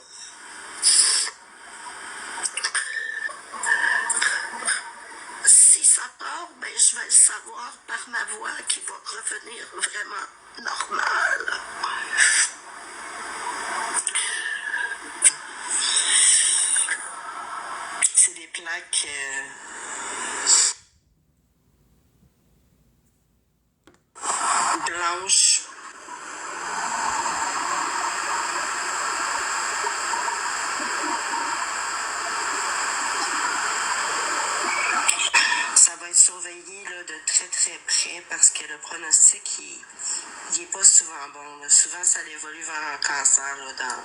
Si ça part, ben, je vais le savoir par ma voix qui va revenir vraiment normale. C'est des plaques blanches. Ça va être surveillé là, de il n'est pas souvent bon. Là. Souvent, ça évolue vers un cancer. Là,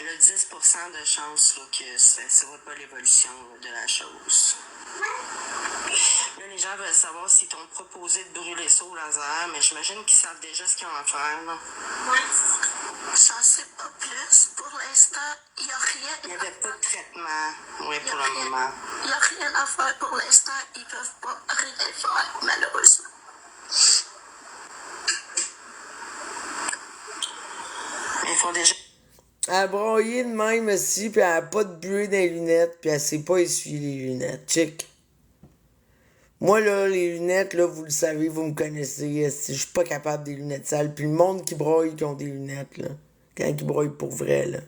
elle a 10% de chance là, que ça ne va pas l'évolution de la chose. Là, les gens veulent savoir s'ils t'ont proposé de brûler ça au laser, mais j'imagine qu'ils savent déjà ce qu'ils ont à faire. Oui. Ça, c'est pas plus. Pour l'instant, il n'y a rien. Il n'y avait pas de traitement, oui, pour le moment. Il n'y a rien à faire pour l'instant. Ils ne peuvent pas rien faire, malheureusement. Il faut déjà... Elle a broyé de même aussi, puis elle a pas de buée dans les lunettes, puis elle sait pas essuyer les lunettes. Check. Moi, là, les lunettes, là, vous le savez, vous me connaissez, je suis pas capable des lunettes sales. Puis le monde qui broye, qui ont des lunettes, là, quand ils broyent pour vrai, là.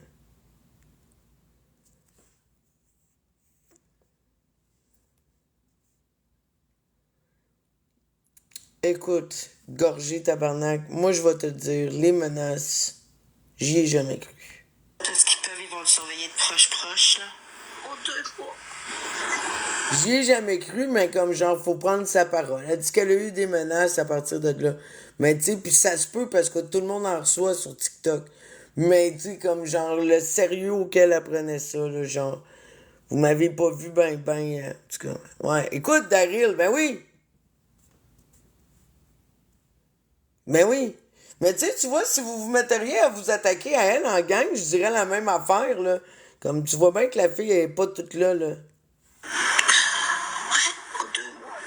Écoute, gorgé tabarnak, moi, je vais te dire, les menaces, j'y ai jamais cru. Tout ce qu'ils peuvent, ils vont le surveiller de proche, là. Aux 2 mois. J'y ai jamais cru, mais comme genre, faut prendre sa parole. Elle dit qu'elle a eu des menaces à partir de là. Mais tu sais, puis ça se peut parce que tout le monde en reçoit sur TikTok. Mais tu sais, comme genre, le sérieux auquel elle prenait ça, là, genre, vous m'avez pas vu ben, en tout cas. Ouais, écoute, Daryl, ben oui. Ben oui. Mais tu sais, tu vois, si vous vous metteriez à vous attaquer à elle en gang, je dirais la même affaire, là. Comme tu vois bien que la fille, elle est pas toute là, là. Ouais, aux 2 mois.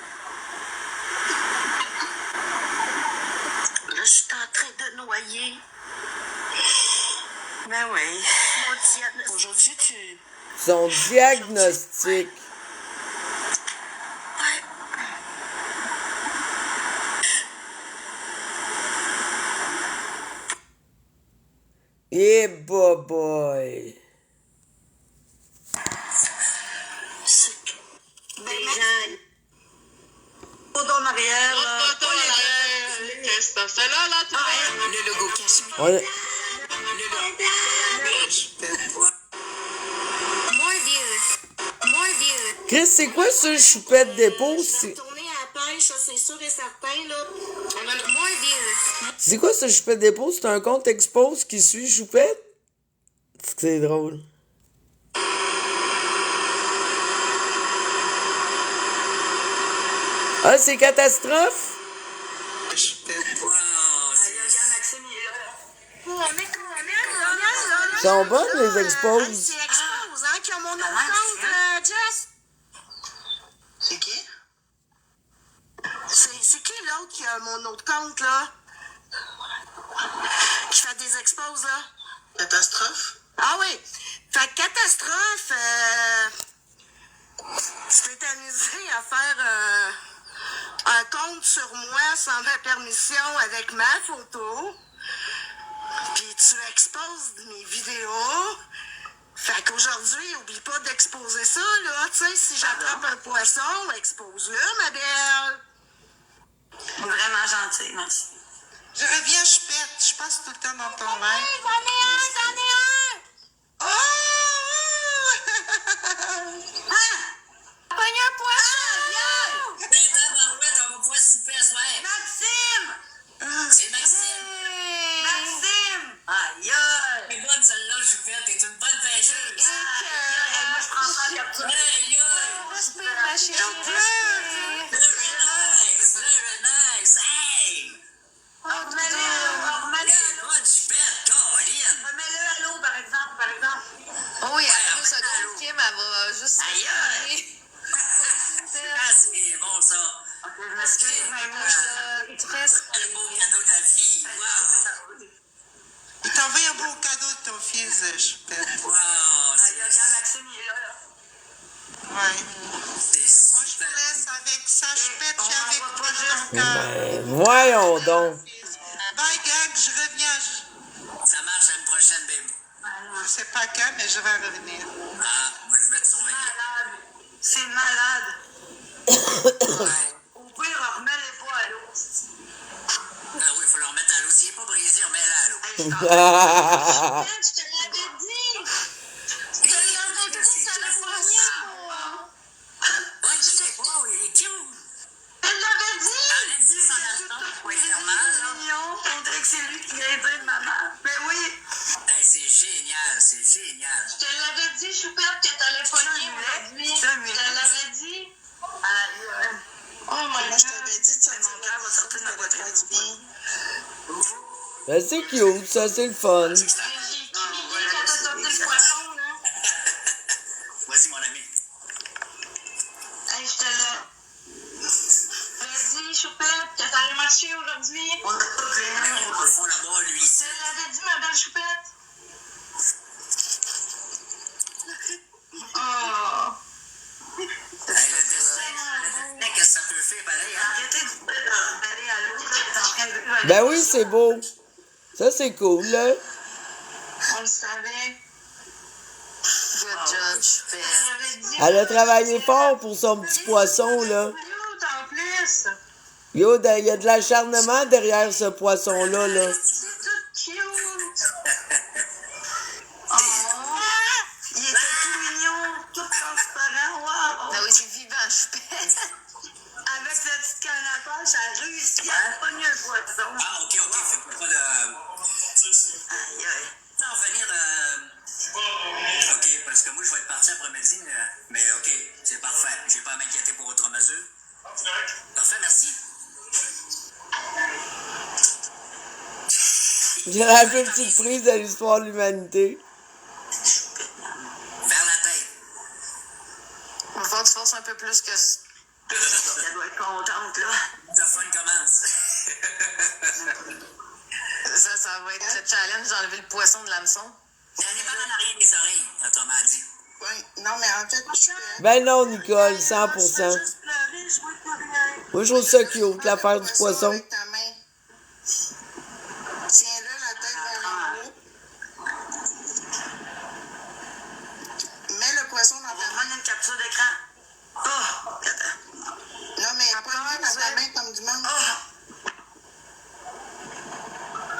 Là, je suis en train de noyer. Ben oui. Mon diagnostic. Aujourd'hui, Son diagnostic. Ouais. Eh, boy. C'est tout. les gens... Pas en arrière, là. Qu'est-ce que c'est là, toi? Le logo caché. On est- More views. Chris, c'est quoi ce choupette d'épaule? Je vais retourner à la pêche, ça, c'est sûr et certain, là. On a more views. C'est quoi ce choupette d'épaule? C'est un compte expose qui suit choupette? C'est drôle. Ah, c'est catastrophe? Ils sont bonnes, les exposes. C'est Expose, hein, qui a mon autre compte, Jess. C'est qui? C'est qui l'autre qui a mon autre compte, là? Qui fait des exposes, là? Catastrophe? Ah oui. Fait que catastrophe, tu t'es amusé à faire un compte sur moi sans ma permission avec ma photo. Puis tu exposes mes vidéos. Fait qu'aujourd'hui, oublie pas d'exposer ça, là. Tu sais, si j'attrape un poisson, expose-le, ma belle. Vraiment gentil, merci. Je reviens, je pète. Je passe tout le temps dans ton live. J'en ai un! Oh! Pogné un poisson! Maxime! C'est Maxime. Maxime! Aïe, aïe! T'es bonne celle-là, je suis faite. T'es une bonne pêcheuse. Moi, je prends pas capture. Hey, yo! Respire, ma chérie, respire. Very nice, very nice. Hey! Remets-le, T'es bonne, je suis faite, Caroline. remets-le à l'eau, par exemple. Oh oui, après Ouais, 2 secondes, Kim, elle va juste Aïe, aïe. Ah, c'est bon, ça. Je m'excuse, mais moi, je stresse. Un beau cadeau de la vie. Wow! Il t'a envoyé un beau cadeau de ton fils, je pète. Wow! Regarde, Maxime, il est là. Ouais. C'est Moi, je te super. laisse avec ça, je pète, On puis avec va pas toi, juste- ton cœur. Ben, voyons donc. Bye, gag, je reviens. Ça marche à une prochaine, baby. Je sais pas quand, mais je vais revenir. Ah, moi, je vais te surveiller. Malade. C'est malade. Au pire, remets-les pas à l'eau. Ah oui, il faut le remettre à l'eau. S'il n'est pas brisé, remets-le à l'eau. Hey, je t'en- Je te l'avais dit! Je te l'avais dit, ça le Ouais, je sais pas, il est cute. Je te l'avais dit! Arrête de dire son instant, faut être normal, là. Ben, c'est cute, ça, c'est le fun. J'ai écrit quand t'as sorti le poisson, là. Vas-y, mon ami. Hey, j'étais là. Vas-y, Choupette, t'as allé marcher aujourd'hui? On a pas de au fond là-bas, lui. Tu l'avais dit, ma belle Choupette? Oh! Hey, le destin, qu'est-ce que ça peut faire pareil, hein? Arrêtez de parler à l'autre, là, t'es en train de... Ben oui, c'est beau. Ça, c'est cool, là. On le savait. Good job, Choupette. J'avais dit... Elle a travaillé fort pour son petit poisson, là. Cute, en plus! Yo, il y a de l'acharnement derrière ce poisson-là, là. C'est tout cute! Oh! Il était tout mignon, tout transparent, wow! Ah oui, c'est vivant, Choupette. Avec la petite canne à pêche, elle a réussi à pogner un poisson. Ah, ok, fait pas le... Aïe, aïe. En venir, ok, parce que moi, je vais être parti après-midi, mais ok, c'est parfait. J'ai pas à m'inquiéter pour autre mesure. Parfait, merci. J'ai un peu une petite prise de l'histoire de l'humanité. Vers la tête. Il va falloir que tu forces un peu plus que ça. Elle doit être contente, là. Ta fun commence. Ça va être le challenge d'enlever le poisson de l'hameçon. Elle est pas en arrière des oreilles, autrement dit. Oui, non, mais en fait, je suis... Ben non, Nicole, 100%. juste pleurer, je vois plus rien. Moi, je trouve ça cute, l'affaire du poisson. Avec ta main. Tiens-le, la tête vers en haut. Mets le poisson dans ta main. Prendre une capture d'écran. Oh! Attends. Non, mais prends-le dans ta main comme du monde.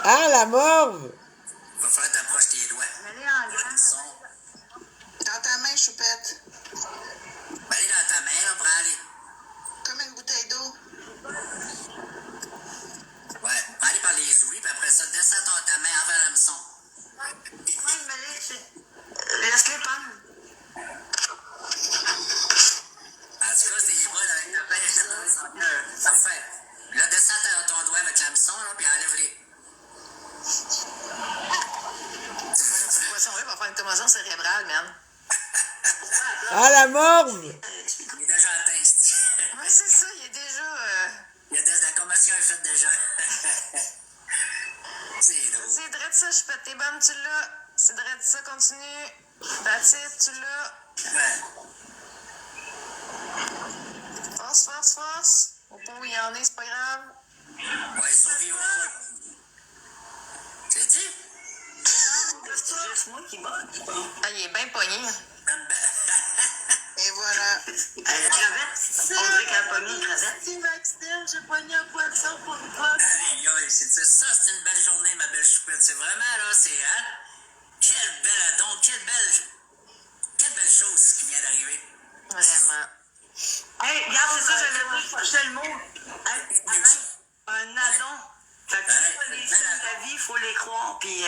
Ah, la morve! Va falloir t'approcher tes doigts. Mets-le en grand. Dans ta main, Choupette. Ben, allez dans ta main, là, prends-les. Comme une bouteille d'eau. Ouais, allez par les ouïes, puis après ça, descends ta main envers l'hameçon. Oui, mais laisse-les prendre. En tout cas, c'est les bras avec ta main. Parfait. Là, descends ton doigt avec l'hameçon, là, puis enlève-les. Ce poisson-là va faire une commotion cérébrale, man. Ah, la morve! Il est déjà atteint. Oui, c'est ça, il est déjà... La commotion est faite déjà. C'est drôle. C'est drôle ça, Choupette, t'es bonne, tu l'as. C'est drôle ça, continue. That's it, tu l'as. Ouais. Force, force, force. Au point où il y en est, c'est pas grave. Ouais, survivre pas. C'est dit? C'est juste moi qui botte. Ah, il est bien pogné. Et voilà. Elle crevette. On dirait qu'elle a pogné une crevette. Merci, Maxime, j'ai pogné un poisson pour une fois. Aïe, aïe, c'est une belle journée, ma belle Choupette. C'est vraiment, là, c'est, hein? Quelle belle adon, quelle belle chose qui vient d'arriver. Vraiment. Hey, regarde, c'est ça, j'avais dit, c'est le mot. Hey, un addon. Fait que c'est les signes de la vie, il faut les croire. Puis,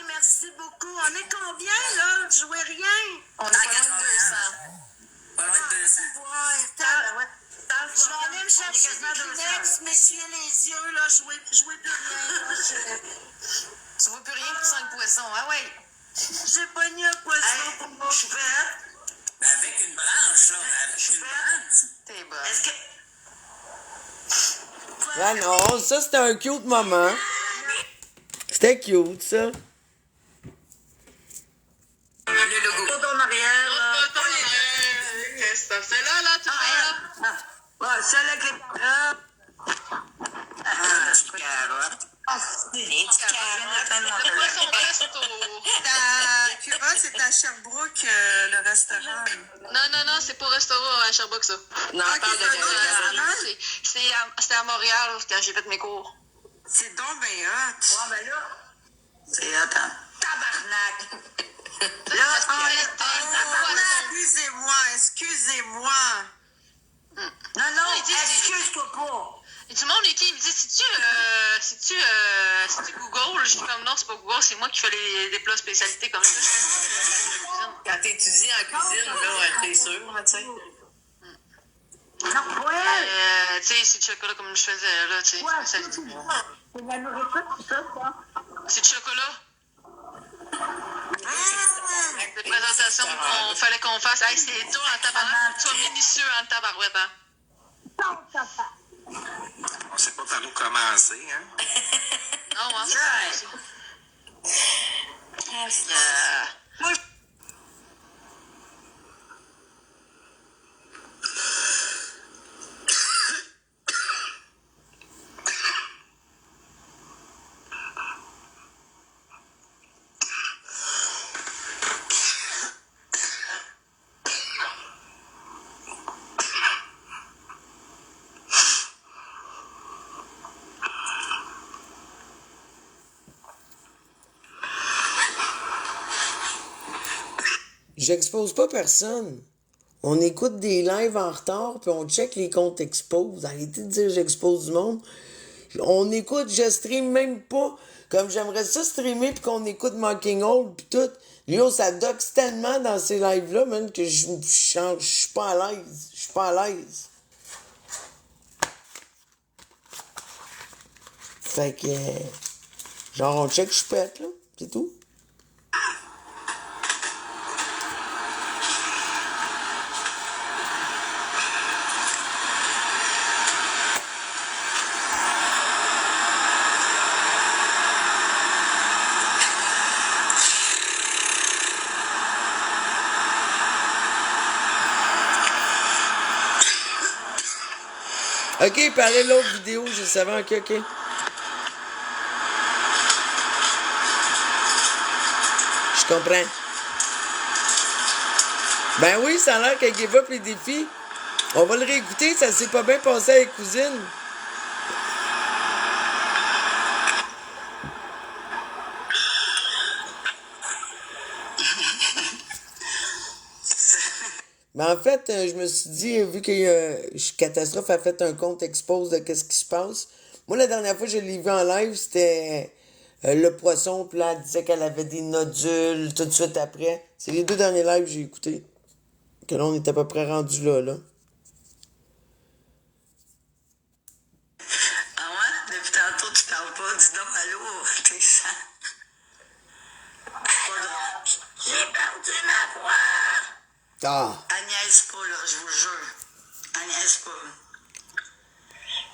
Merci beaucoup. On est combien, là? Je jouais rien. On est pas loin de 200. Pas loin de 200. Ouais, je vais aller me chercher des Kleenex, m'essuyer les yeux, là. Jouer plus rien, là. Tu vois plus rien pour 5 poissons, ah ouais. J'ai pogné un poisson pour moi. Choupette, Avec une branche, là. Avec une branche. T'es bonne. est-ce que... Ah non, ça, c'était un cute moment. C'était cute, ça. Le logo. Pour ton arrière, là. Qu'est-ce que ça fait là, tu vois? Ouais, celle avec les parents. Petite carotte. Les petites carottes. Poisson resto. Cura, c'est à Sherbrooke, le restaurant. Non, c'est pas au restaurant à Sherbrooke, ça. Non, on parle de C'est- C'était à Montréal quand j'ai fait mes cours. C'est donc bien hot. Bon, ben là, c'est attends. Tabarnak! Là, Excusez-moi. Non, excuse-toi pas. Et tout le monde, qui me dit, c'est-tu Google? Je dis comme non, c'est pas Google, c'est moi qui fais des plats spécialités comme ça. Quand t'étudies en cuisine, là, t'es sûr, tu sais. Non, pour elle. Tu sais, c'est du chocolat comme je faisais, là, tu sais. Ouais, c'est de la nourriture, tout ça, quoi. C'est du chocolat? De présentation qu'on fallait qu'on fasse. Hey, c'est dur en tabarouette. Tu sois minutieux en tabarouette, hein? On sait pas par où commencer, hein? Non, hein? Moi, J'expose pas personne. On écoute des lives en retard, puis on check les comptes expose. Arrêtez de dire j'expose du monde. On écoute, je stream même pas. Comme j'aimerais ça streamer, puis qu'on écoute Mocking Old, puis tout. Yo, ça doxe tellement dans ces lives-là, man, que je suis pas à l'aise. Je suis pas à l'aise. Fait que... genre, on check, je pète, là. C'est tout. Ok, parlez de l'autre vidéo, je savais, ok. Je comprends. Ben oui, ça a l'air qu'elle give up les défis. On va le réécouter, ça s'est pas bien passé avec cousine. Mais en fait, je me suis dit, vu que Catastrophe a fait un compte expose de qu'est-ce qui se passe, moi, la dernière fois que je l'ai vu en live, c'était le poisson, puis là, elle disait qu'elle avait des nodules tout de suite après. C'est les 2 derniers lives que j'ai écoutés. Que là, on est à peu près rendu là. Ah ouais? Depuis tantôt, tu parles pas. Dis donc, allô, t'es ça. j'ai perdu ma voix. Ah! Elle niaise pas, là, je vous jure. Elle niaise pas.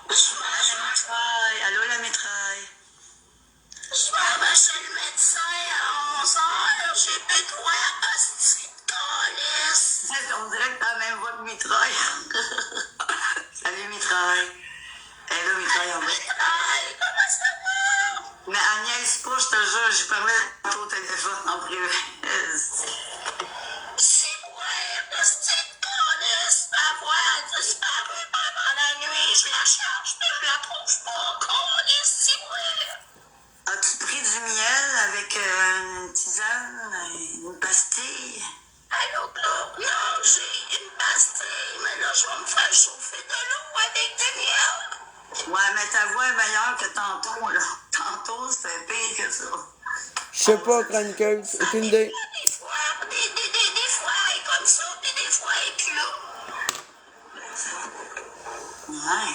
Allô, la mitraille. Allô, la mitraille. Je vais aller chez le médecin à 11h. J'ai besoin hostie de calice. On dirait que t'as la même voix que mitraille. Salut, mitraille. Hello, mitraille, en bas. Mitraille, comment ça va? Mais elle niaise pas, je te jure. J'ai parlé au téléphone en privé. C'est moi, hostie de calice. Ma voix a disparu pendant la nuit. Je la cherche, mais je la trouve pas. Calice, c'est moi. As-tu pris du miel avec une tisane, une pastille? Allô, Claude? Non, j'ai une pastille, mais là, je vais me faire chauffer de l'eau avec du miel. Ouais, mais ta voix est meilleure que tantôt, là. Tantôt, c'était pire que ça. Je sais pas, chroniqueuse, aucune idée. Des fois, des fois, elle est comme ça, puis des fois, elle est plus là. Ouais.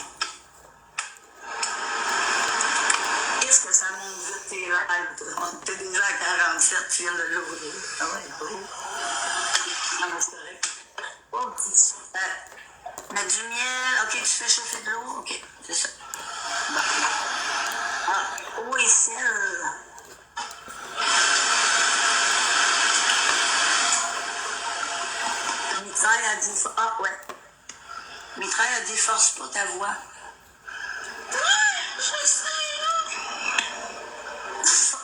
Qu'est-ce que ça monte vite tes lives? T'es déjà à 47, tu viens de l'ouvrir. Ah ouais, gros. Ah, mais c'est correct. Oh, petit. Mettre du miel. Ok, tu fais chauffer de l'eau. Ok, c'est ça. Bon. Ah, eau et sel. Mitraille a dit... Ah, ouais. Mitraille a dit force pas ta voix. Je sais,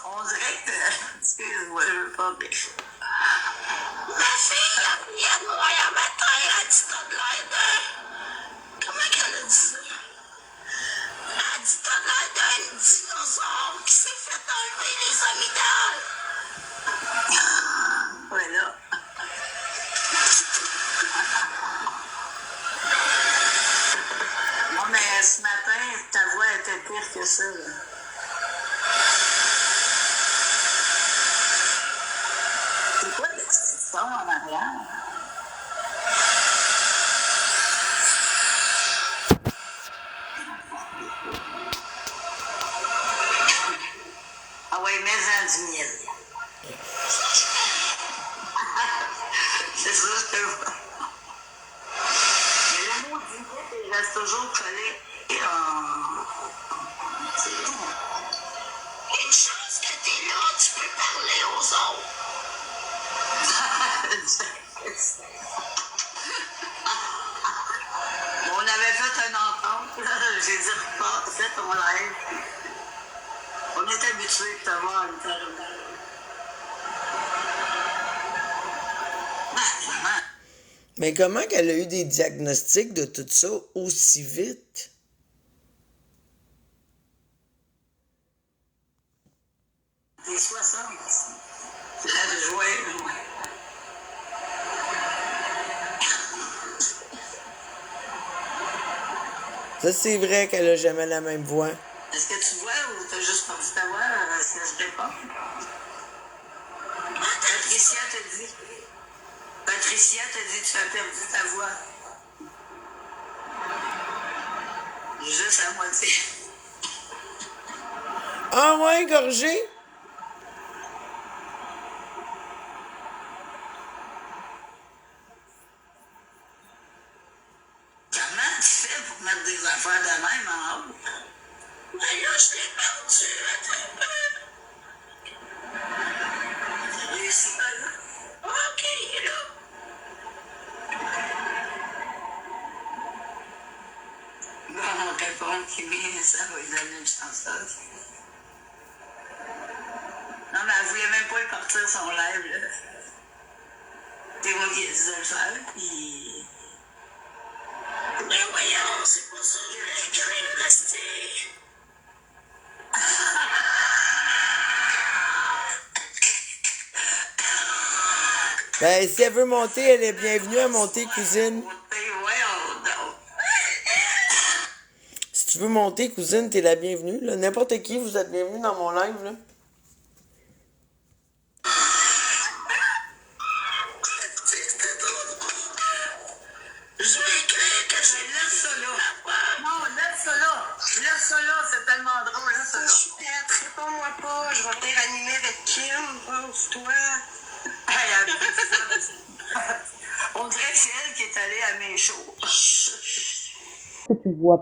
On dirait que... Excuse-moi, je veux pas... ma fille, elle vient de moi un matin, elle a dit t'as de l'air de... Comment qu'elle a dit ça? Elle a dit t'as de l'air d'un dinosaure qui s'est fait enlever les amygdales. Voilà. Non, mais ce matin, ta voix était pire que ça, là. C'est quoi le petit son en arrière? mets-en du miel. C'est ça, je te vois. Mais le mot du miel, il reste toujours collé c'est bon. Une chance que t'es là, tu peux parler aux autres. On avait fait une entente, j'ai dit repas, fais ton live. On est habitué de te voir une interrogation. Mais comment qu'elle a eu des diagnostics de tout ça aussi vite? Des 60. Elle jouait. Ça, c'est vrai qu'elle a jamais la même voix. Est-ce que tu vois ou t'as juste perdu ta voix si je réponds? Patricia te dit tu as perdu ta voix. Juste à moitié. Ah ouais, gorgé? Comment tu fais pour mettre des affaires de même en haut? Ben là, je l'ai perdu, attends un peu. J'ai réussi pas là. Ok, il est là. Bon, répondre qui vient, ça va lui donner une chance. Non, mais elle voulait même pas y partir son live, là. C'est moi qui ai dit de le faire, puis... Mais voyons, c'est pas ça que je voulais écrire, rester. Ben, si elle veut monter, elle est bienvenue à monter, cousine. Si tu veux monter, cousine, t'es la bienvenue, là. N'importe qui, vous êtes bienvenue dans mon live, là. Je vais écrire que je laisse ça là. Non, laisse ça là. Laisse ça là, c'est tellement drôle, laisse ça là. Réponds-moi pas, je vais venir animer avec Kim, pose-toi. On dirait que c'est elle qui est allée à mes shows. Tu vois